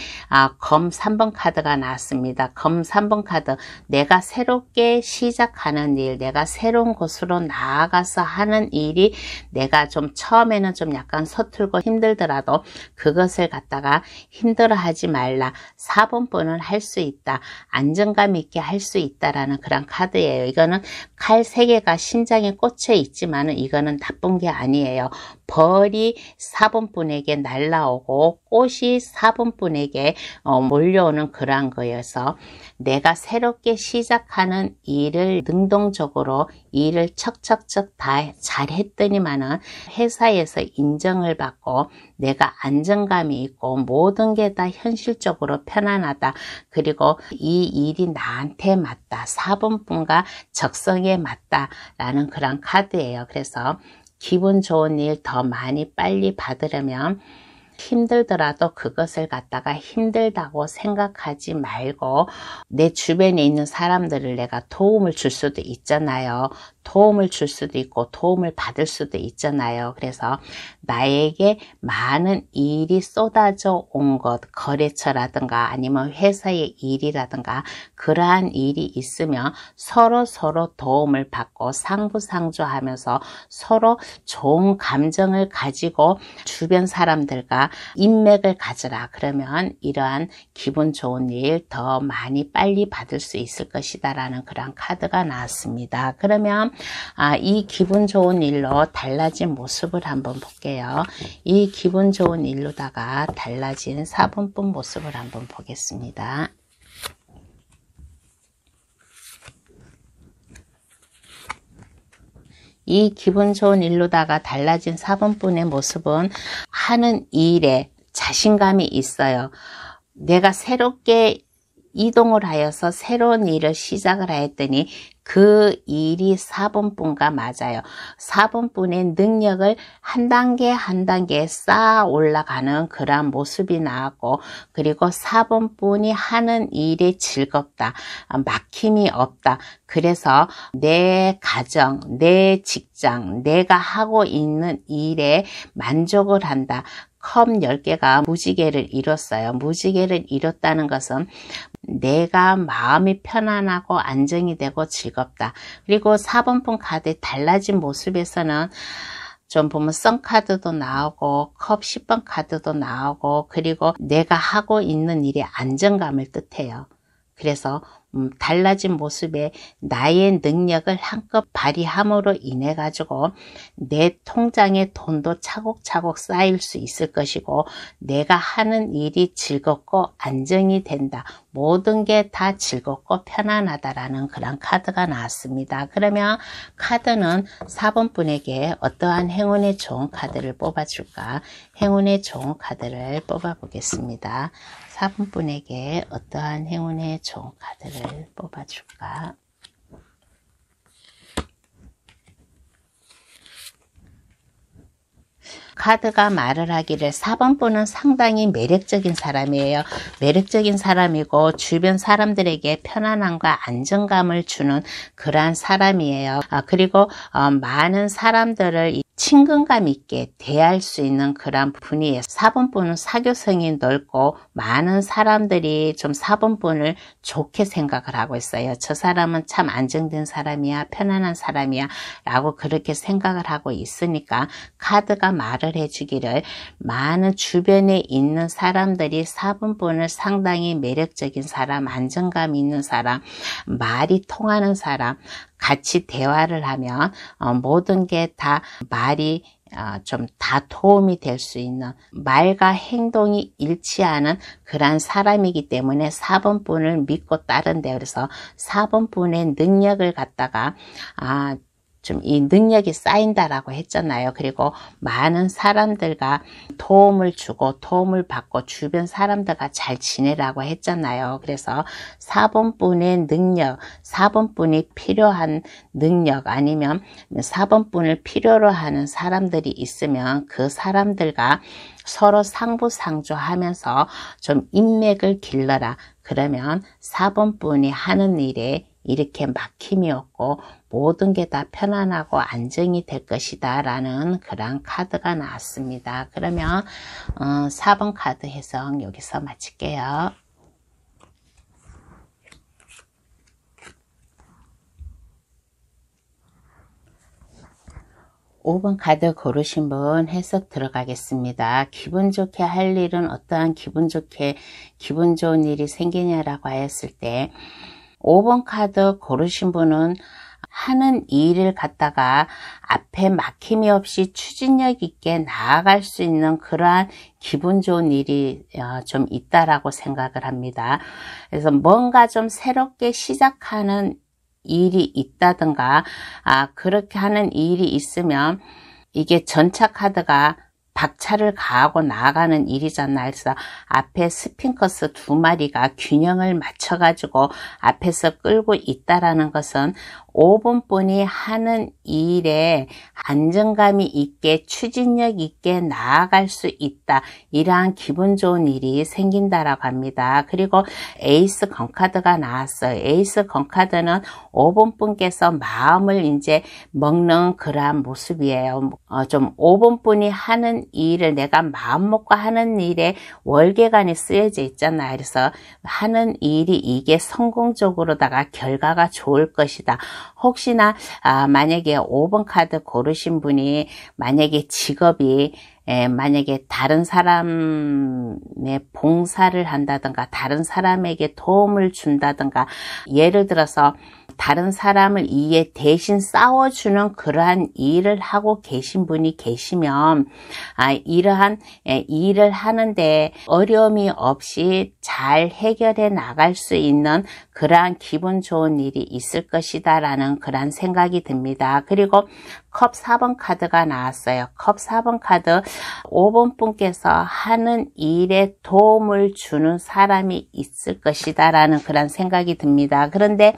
검 3번 카드가 나왔습니다. 검 3번 카드, 내가 새롭게 시작하는 일, 내가 새로운 곳으로 나아가서 하는 일이 내가 좀 처음에는 좀 약간 서툴고 힘들더라도 그것을 갖다가 힘들어하지 말라. 4번 분은 할 수 있다. 안정감 있게 할 수 있다라는 그런 카드예요. 이거는 칼 3개가 심장에 꽂혀 있지만은 이거는 나쁜 게 아니에요. 벌이 4번 분에게 날라오고 꽃이 4번 분에게 몰려오는 그러한 거여서 내가 새롭게 시작하는 일을 능동적으로 일을 척척척 다 잘했더니만은 회사에서 인정을 받고 내가 안정감이 있고 모든 게 다 현실적으로 편안하다. 그리고 이 일이 나한테 맞다. 4번 분과 적성에 맞다 라는 그런 카드예요. 그래서 기분 좋은 일 더 많이 빨리 받으려면 힘들더라도 그것을 갖다가 힘들다고 생각하지 말고 내 주변에 있는 사람들을 내가 도움을 줄 수도 있잖아요. 도움을 줄 수도 있고 도움을 받을 수도 있잖아요. 그래서 나에게 많은 일이 쏟아져 온 것, 거래처라든가 아니면 회사의 일이라든가 그러한 일이 있으면 서로 도움을 받고 상부상조하면서 서로 좋은 감정을 가지고 주변 사람들과 인맥을 가져라. 그러면 이러한 기분 좋은 일 더 많이 빨리 받을 수 있을 것이다 라는 그런 카드가 나왔습니다. 그러면 이 기분 좋은 일로 달라진 모습을 한번 볼게요. 이 기분 좋은 일로다가 달라진 4번분 모습을 한번 보겠습니다. 이 기분 좋은 일로다가 달라진 4번분의 모습은 하는 일에 자신감이 있어요. 내가 새롭게 이동을 하여서 새로운 일을 시작을 하였더니 그 일이 4번분과 맞아요. 4번분의 능력을 한 단계 한 단계 쌓아 올라가는 그런 모습이 나왔고, 그리고 4번분이 하는 일이 즐겁다. 막힘이 없다. 그래서 내 가정, 내 직장, 내가 하고 있는 일에 만족을 한다. 컵 10개가 무지개를 이뤘어요. 무지개를 이뤘다는 것은 내가 마음이 편안하고 안정이 되고 즐겁다. 그리고 4번분 카드의 달라진 모습에서는 좀 보면 썬카드도 나오고 컵 10번 카드도 나오고, 그리고 내가 하고 있는 일의 안정감을 뜻해요. 그래서 달라진 모습에 나의 능력을 한껏 발휘함으로 인해 가지고 내 통장에 돈도 차곡차곡 쌓일 수 있을 것이고 내가 하는 일이 즐겁고 안정이 된다. 모든 게 다 즐겁고 편안하다라는 그런 카드가 나왔습니다. 그러면 카드는 4번 분에게 어떠한 행운의 좋은 카드를 뽑아줄까? 행운의 좋은 카드를 뽑아 보겠습니다. 4번 분에게 어떠한 행운의 좋은 카드를 뽑아줄까? 카드가 말을 하기를 4번 분은 상당히 매력적인 사람이에요. 매력적인 사람이고 주변 사람들에게 편안함과 안정감을 주는 그러한 사람이에요. 그리고 많은 사람들을 친근감 있게 대할 수 있는 그런 분이에요. 4번 분은 사교성이 넓고 많은 사람들이 좀 4번 분을 좋게 생각을 하고 있어요. 저 사람은 참 안정된 사람이야, 편안한 사람이야 라고 그렇게 생각을 하고 있으니까 카드가 말을 해주기를 많은 주변에 있는 사람들이 4번 분을 상당히 매력적인 사람, 안정감 있는 사람, 말이 통하는 사람, 같이 대화를 하면 모든 게 다 말이 좀 다 도움이 될 수 있는, 말과 행동이 일치하는 그러한 사람이기 때문에 4번 분을 믿고 따른대요. 그래서 4번 분의 능력을 갖다가 좀 이 능력이 쌓인다라고 했잖아요. 그리고 많은 사람들과 도움을 주고 도움을 받고 주변 사람들과 잘 지내라고 했잖아요. 그래서 4번 분의 능력, 4번 분이 필요한 능력, 아니면 4번 분을 필요로 하는 사람들이 있으면 그 사람들과 서로 상부상조하면서 좀 인맥을 길러라. 그러면 4번 분이 하는 일에 이렇게 막힘이 없고 모든 게 다 편안하고 안정이 될 것이다 라는 그런 카드가 나왔습니다. 그러면 4번 카드 해석 여기서 마칠게요. 5번 카드 고르신 분 해석 들어가겠습니다. 기분 좋게 할 일은 어떠한 기분 좋은 일이 생기냐라고 하였을 때 5번 카드 고르신 분은 하는 일을 갖다가 앞에 막힘이 없이 추진력 있게 나아갈 수 있는 그러한 기분 좋은 일이 좀 있다라고 생각을 합니다. 그래서 뭔가 좀 새롭게 시작하는 일이 있다든가 그렇게 하는 일이 있으면 이게 전차 카드가 박차를 가하고 나아가는 일이잖아요. 그래서 앞에 스핑커스 2마리가 균형을 맞춰 가지고 앞에서 끌고 있다라는 것은 5번 분이 하는 일에 안정감이 있게 추진력 있게 나아갈 수 있다. 이러한 기분 좋은 일이 생긴다라고 합니다. 그리고 에이스 건카드가 나왔어요. 에이스 건카드는 5번 분께서 마음을 이제 먹는 그러한 모습이에요. 좀 5번 분이 하는 일을 내가 마음 먹고 하는 일에 월계관이 쓰여져 있잖아요. 그래서 하는 일이 이게 성공적으로다가 결과가 좋을 것이다. 혹시나 만약에 5번 카드 고르신 분이 만약에 직업이 만약에 다른 사람의 봉사를 한다든가 다른 사람에게 도움을 준다든가 예를 들어서 다른 사람을 이에 대신 싸워주는 그러한 일을 하고 계신 분이 계시면 이러한 일을 하는데 어려움이 없이 잘 해결해 나갈 수 있는 그러한 기분 좋은 일이 있을 것이다 라는 그런 생각이 듭니다. 그리고 컵 4번 카드가 나왔어요. 컵 4번 카드 5번 분께서 하는 일에 도움을 주는 사람이 있을 것이다 라는 그런 생각이 듭니다. 그런데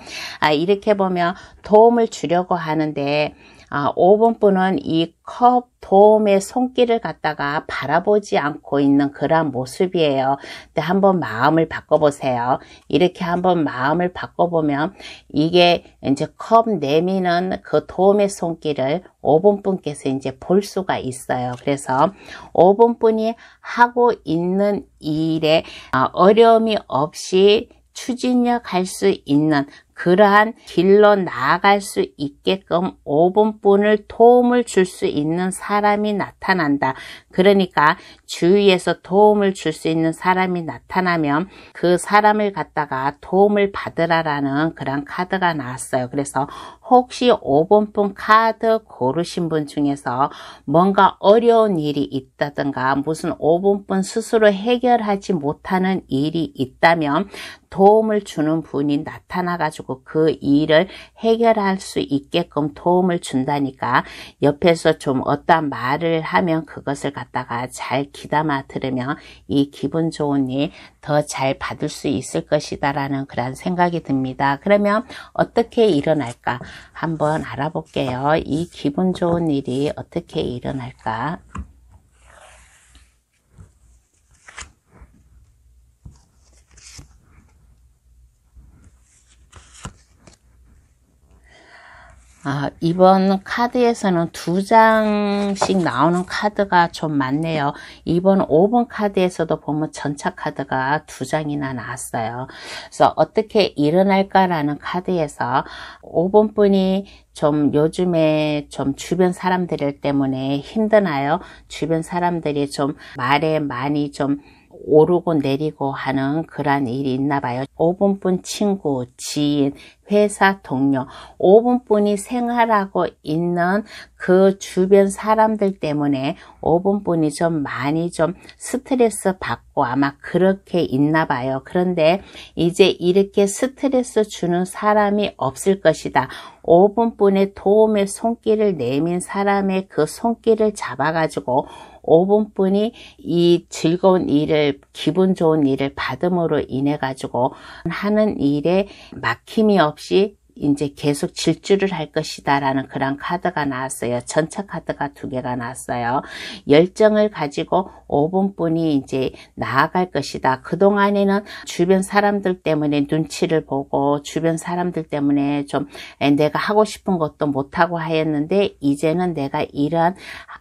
이렇게 보면 도움을 주려고 하는데 5번 분은 이 컵 도움의 손길을 갖다가 바라보지 않고 있는 그러한 모습이에요. 근데 한번 마음을 바꿔보세요. 이렇게 한번 마음을 바꿔보면 이게 이제 컵 내미는 그 도움의 손길을 5번 분께서 이제 볼 수가 있어요. 그래서 5번 분이 하고 있는 일에 어려움이 없이 추진력 할 수 있는 그러한 길로 나아갈 수 있게끔 5번 분을 도움을 줄 수 있는 사람이 나타난다. 그러니까 주위에서 도움을 줄 수 있는 사람이 나타나면 그 사람을 갖다가 도움을 받으라라는 그런 카드가 나왔어요. 그래서 혹시 5번 분 카드 고르신 분 중에서 뭔가 어려운 일이 있다든가 무슨 5번 분 스스로 해결하지 못하는 일이 있다면 도움을 주는 분이 나타나 가지고 그 일을 해결할 수 있게끔 도움을 준다니까 옆에서 좀 어떤 말을 하면 그것을 갖다가 잘 귀담아 들으면 이 기분 좋은 일 더 잘 받을 수 있을 것이다 라는 그런 생각이 듭니다. 그러면 어떻게 일어날까 한번 알아볼게요. 이 기분 좋은 일이 어떻게 일어날까. 이번 카드에서는 2장씩 나오는 카드가 좀 많네요. 이번 5번 카드에서도 보면 전차 카드가 2장이나 나왔어요. 그래서 어떻게 일어날까라는 카드에서 5번 분이 좀 요즘에 좀 주변 사람들 때문에 힘드나요? 주변 사람들이 좀 말에 많이 좀 오르고 내리고 하는 그런 일이 있나 봐요. 5분뿐 친구, 지인, 회사 동료, 5분뿐이 생활하고 있는 그 주변 사람들 때문에 5분뿐이 좀 많이 좀 스트레스 받고 아마 그렇게 있나 봐요. 그런데 이제 이렇게 스트레스 주는 사람이 없을 것이다. 5분뿐의 도움의 손길을 내민 사람의 그 손길을 잡아가지고 5분뿐이 이 즐거운 일을, 기분 좋은 일을 받음으로 인해 가지고 하는 일에 막힘이 없이 이제 계속 질주를 할 것이다 라는 그런 카드가 나왔어요. 전차 카드가 2개가 나왔어요. 열정을 가지고 5분뿐이 이제 나아갈 것이다. 그동안에는 주변 사람들 때문에 눈치를 보고 주변 사람들 때문에 좀 내가 하고 싶은 것도 못하고 하였는데 이제는 내가 이러한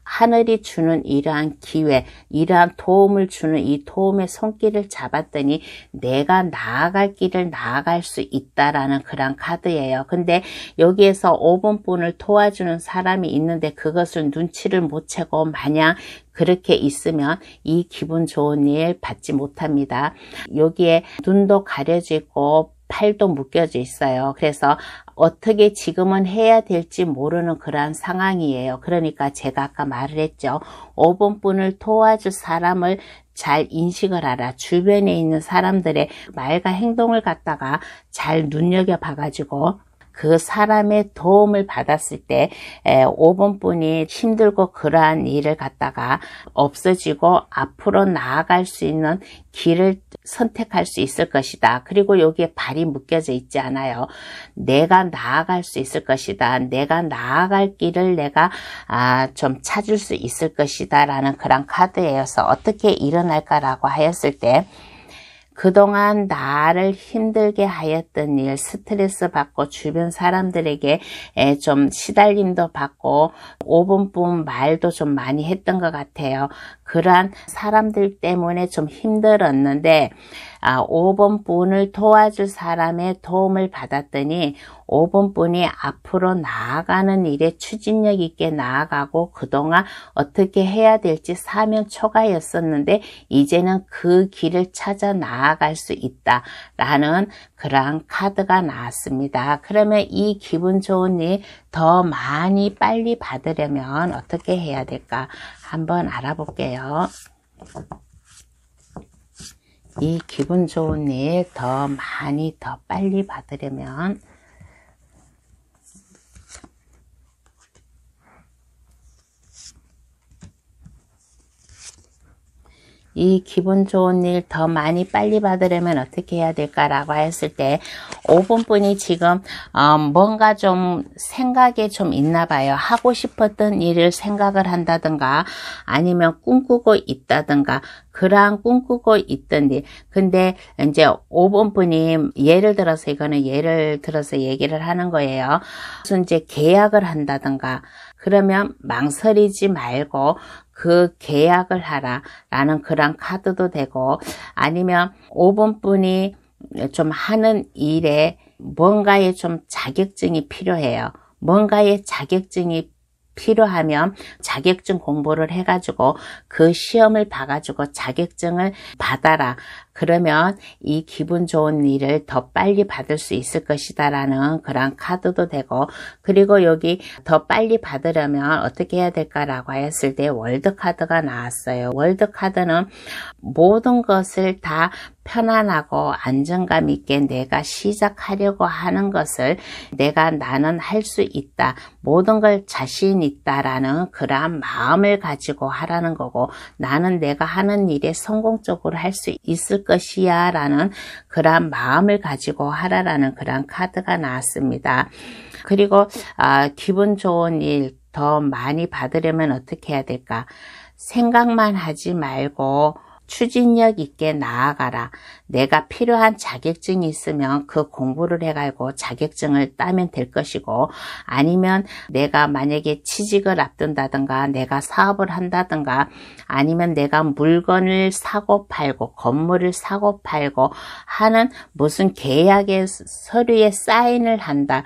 하늘이 주는 이러한 기회, 이러한 도움을 주는 이 도움의 손길을 잡았더니 내가 나아갈 길을 나아갈 수 있다라는 그런 카드예요. 근데 여기에서 5분뿐을 도와주는 사람이 있는데 그것을 눈치를 못 채고 마냥 그렇게 있으면 이 기분 좋은 일 받지 못합니다. 여기에 눈도 가려져 있고 팔도 묶여져 있어요. 그래서 어떻게 지금은 해야 될지 모르는 그러한 상황이에요. 그러니까 제가 아까 말을 했죠. 5분뿐을 도와줄 사람을 잘 인식을 하라. 주변에 있는 사람들의 말과 행동을 갖다가 잘 눈여겨봐 가지고 그 사람의 도움을 받았을 때 5분뿐이 힘들고 그러한 일을 갖다가 없어지고 앞으로 나아갈 수 있는 길을 선택할 수 있을 것이다. 그리고 여기에 발이 묶여져 있지 않아요. 내가 나아갈 수 있을 것이다. 내가 나아갈 길을 내가 좀 찾을 수 있을 것이다 라는 그런 카드예요.서 어떻게 일어날까라고 하였을 때 그동안 나를 힘들게 하였던 일, 스트레스 받고 주변 사람들에게 좀 시달림도 받고 5분뿐 말도 좀 많이 했던 것 같아요. 그러한 사람들 때문에 좀 힘들었는데 5분뿐을 도와줄 사람의 도움을 받았더니 5분뿐이 앞으로 나아가는 일에 추진력 있게 나아가고 그동안 어떻게 해야 될지 사면초가였었는데 이제는 그 길을 찾아 나아갈 수 있다라는 그러한 카드가 나왔습니다. 그러면 이 기분 좋은 일 더 많이 빨리 받으려면 어떻게 해야 될까 한번 알아볼게요. 이 기분 좋은 일 더 많이 더 빨리 받으려면 이 기분 좋은 일 더 많이 빨리 받으려면 어떻게 해야 될까라고 했을 때 5분뿐이 지금 뭔가 좀 생각에 좀 있나 봐요. 하고 싶었던 일을 생각을 한다든가 아니면 꿈꾸고 있다든가 그러한 꿈꾸고 있던 일. 근데 이제 5분뿐이 예를 들어서 이거는 예를 들어서 얘기를 하는 거예요. 무슨 이제 계약을 한다든가 그러면 망설이지 말고 그 계약을 하라 라는 그런 카드도 되고 아니면 5분뿐이 좀 하는 일에 뭔가의 좀 자격증이 필요해요. 뭔가의 자격증이 필요하면 자격증 공부를 해가지고 그 시험을 봐가지고 자격증을 받아라. 그러면 이 기분 좋은 일을 더 빨리 받을 수 있을 것이다 라는 그런 카드도 되고 그리고 여기 더 빨리 받으려면 어떻게 해야 될까라고 했을 때 월드 카드가 나왔어요. 월드 카드는 모든 것을 다 편안하고 안정감 있게 내가 시작하려고 하는 것을 나는 할 수 있다. 모든 걸 자신 있다라는 그러한 마음을 가지고 하라는 거고 나는 내가 하는 일에 성공적으로 할 수 있을 것이야 라는 그러한 마음을 가지고 하라라는 그러한 카드가 나왔습니다. 그리고 기분 좋은 일 더 많이 받으려면 어떻게 해야 될까? 생각만 하지 말고 추진력 있게 나아가라. 내가 필요한 자격증이 있으면 그 공부를 해가지고 자격증을 따면 될 것이고 아니면 내가 만약에 취직을 앞둔다든가 내가 사업을 한다든가 아니면 내가 물건을 사고 팔고 건물을 사고 팔고 하는 무슨 계약의 서류에 사인을 한다.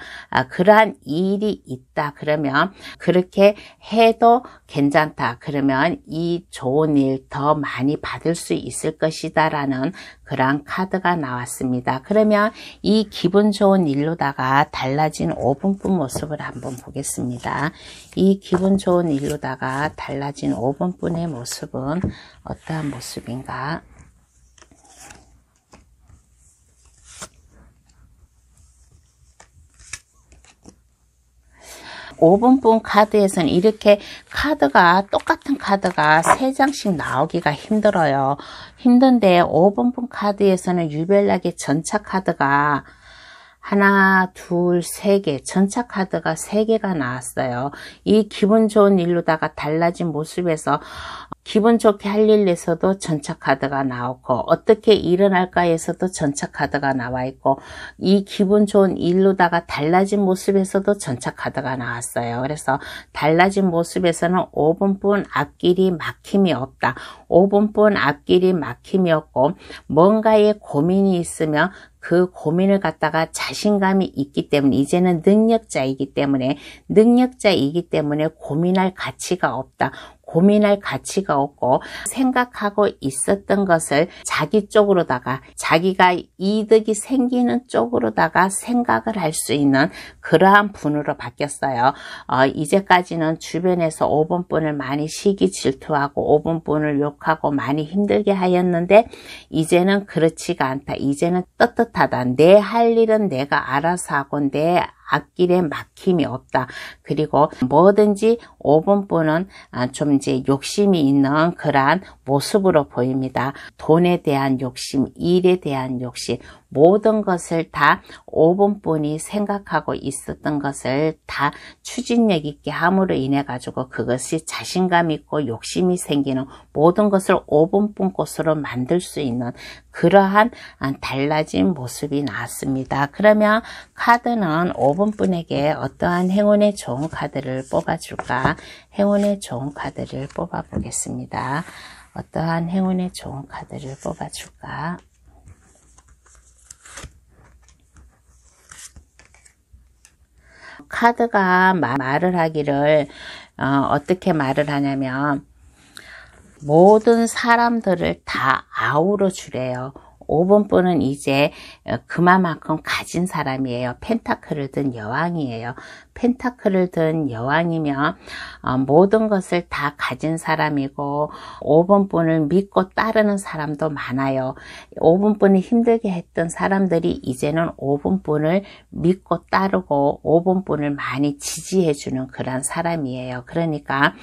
그러한 일이 있다. 그러면 그렇게 해도 괜찮다. 그러면 이 좋은 일 더 많이 받을 만들 수 있을 것이다 라는 그러한 카드가 나왔습니다. 그러면 이 기분 좋은 일로다가 달라진 5분뿐 모습을 한번 보겠습니다. 이 기분 좋은 일로다가 달라진 5분뿐의 모습은 어떠한 모습인가? 5분뿐 카드에서는 이렇게 카드가 똑같은 카드가 3장씩 나오기가 힘들어요. 힘든데 5분뿐 카드에서는 유별나게 전차 카드가 하나, 둘, 세 개, 전차 카드가 3개가 나왔어요. 이 기분 좋은 일로다가 달라진 모습에서 기분 좋게 할 일에서도 전차 카드가 나오고 어떻게 일어날까에서도 전차 카드가 나와 있고 이 기분 좋은 일로다가 달라진 모습에서도 전차 카드가 나왔어요. 그래서 달라진 모습에서는 5분뿐 앞길이 막힘이 없다. 5분뿐 앞길이 막힘이 없고 뭔가에 고민이 있으면 그 고민을 갖다가 자신감이 있기 때문에 이제는 능력자이기 때문에 고민할 가치가 없다. 고민할 가치가 없고 생각하고 있었던 것을 자기 쪽으로다가 자기가 이득이 생기는 쪽으로다가 생각을 할 수 있는 그러한 분으로 바뀌었어요. 이제까지는 주변에서 5분뿐을 많이 시기 질투하고 5분뿐을 욕하고 많이 힘들게 하였는데 이제는 그렇지가 않다. 이제는 떳떳하다. 내 할 일은 내가 알아서 하고 내 앞길에 막힘이 없다. 그리고 뭐든지 5분뿐은 좀 이제 욕심이 있는 그러한 모습으로 보입니다. 돈에 대한 욕심, 일에 대한 욕심, 모든 것을 다 5분뿐이 생각하고 있었던 것을 다 추진력 있게 함으로 인해 가지고 그것이 자신감 있고 욕심이 생기는 모든 것을 5분뿐 것으로 만들 수 있는 그러한 달라진 모습이 나왔습니다. 그러면 카드는 5분뿐에게 어떠한 행운의 좋은 카드를 뽑아줄까? 행운의 좋은 카드를 뽑아 보겠습니다. 어떠한 행운의 좋은 카드를 뽑아줄까? 카드가 말을 하기를 어떻게 말을 하냐면 모든 사람들을 다 아우러 주래요. 5분뿐은 이제 그만큼 가진 사람이에요. 펜타클을 든 여왕이에요. 펜타클을 든 여왕이면 모든 것을 다 가진 사람이고 5분뿐을 믿고 따르는 사람도 많아요. 5분뿐이 힘들게 했던 사람들이 이제는 5분뿐을 믿고 따르고 5분뿐을 많이 지지해주는 그런 사람이에요. 그러니까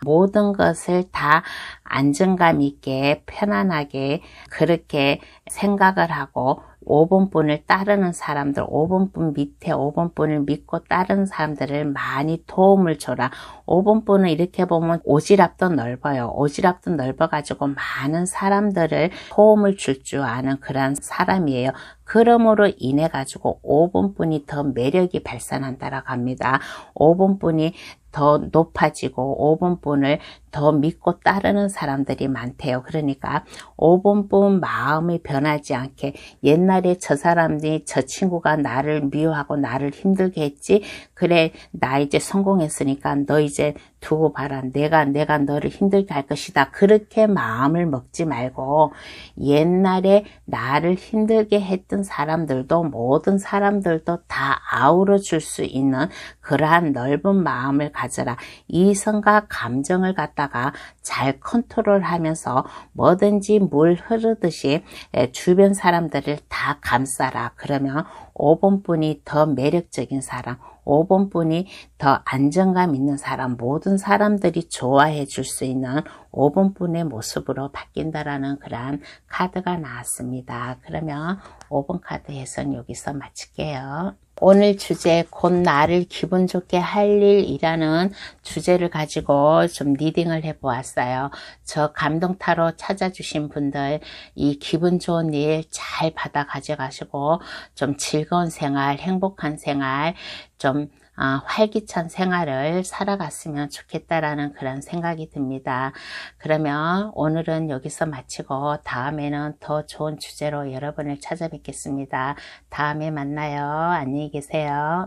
모든 것을 다 안정감 있게 편안하게 그렇게 생각을 하고 5분뿐을 따르는 사람들, 5분뿐 밑에 5분뿐을 믿고 따르는 사람들을 많이 도움을 줘라. 5분뿐은 이렇게 보면 오지랖도 넓어요. 오지랖도 넓어가지고 많은 사람들을 도움을 줄 줄 아는 그런 사람이에요. 그러므로 인해 가지고 5분뿐이 더 매력이 발산한다라고 합니다. 5분뿐이 더 높아지고 5분뿐을 더 믿고 따르는 사람들이 많대요. 그러니까 5분뿐 마음이 변하지 않게 옛날에 저 사람이 저 친구가 나를 미워하고 나를 힘들게 했지. 그래 나 이제 성공했으니까 너 이제 두고 봐라. 내가 너를 힘들게 할 것이다. 그렇게 마음을 먹지 말고 옛날에 나를 힘들게 했던 사람들도 모든 사람들도 다 아우러 줄 수 있는 그러한 넓은 마음을 가져라. 이성과 감정을 갖다가 잘 컨트롤하면서 뭐든지 물 흐르듯이 주변 사람들을 다 감싸라. 그러면 5분뿐이 더 매력적인 사람, 5분뿐이 더 안정감 있는 사람, 모든 사람들이 좋아해 줄 수 있는 5분뿐의 모습으로 바뀐다라는 그러한 카드가 나왔습니다. 그러면 5분 카드 해선 여기서 마칠게요. 오늘 주제 곧 나를 기분 좋게 할 일이라는 주제를 가지고 좀 리딩을 해보았어요. 저 감동타로 찾아주신 분들 이 기분 좋은 일 잘 받아 가져가시고 좀 즐거운 생활, 행복한 생활, 좀 활기찬 생활을 살아갔으면 좋겠다라는 그런 생각이 듭니다. 그러면 오늘은 여기서 마치고 다음에는 더 좋은 주제로 여러분을 찾아뵙겠습니다. 다음에 만나요. 안녕히 계세요.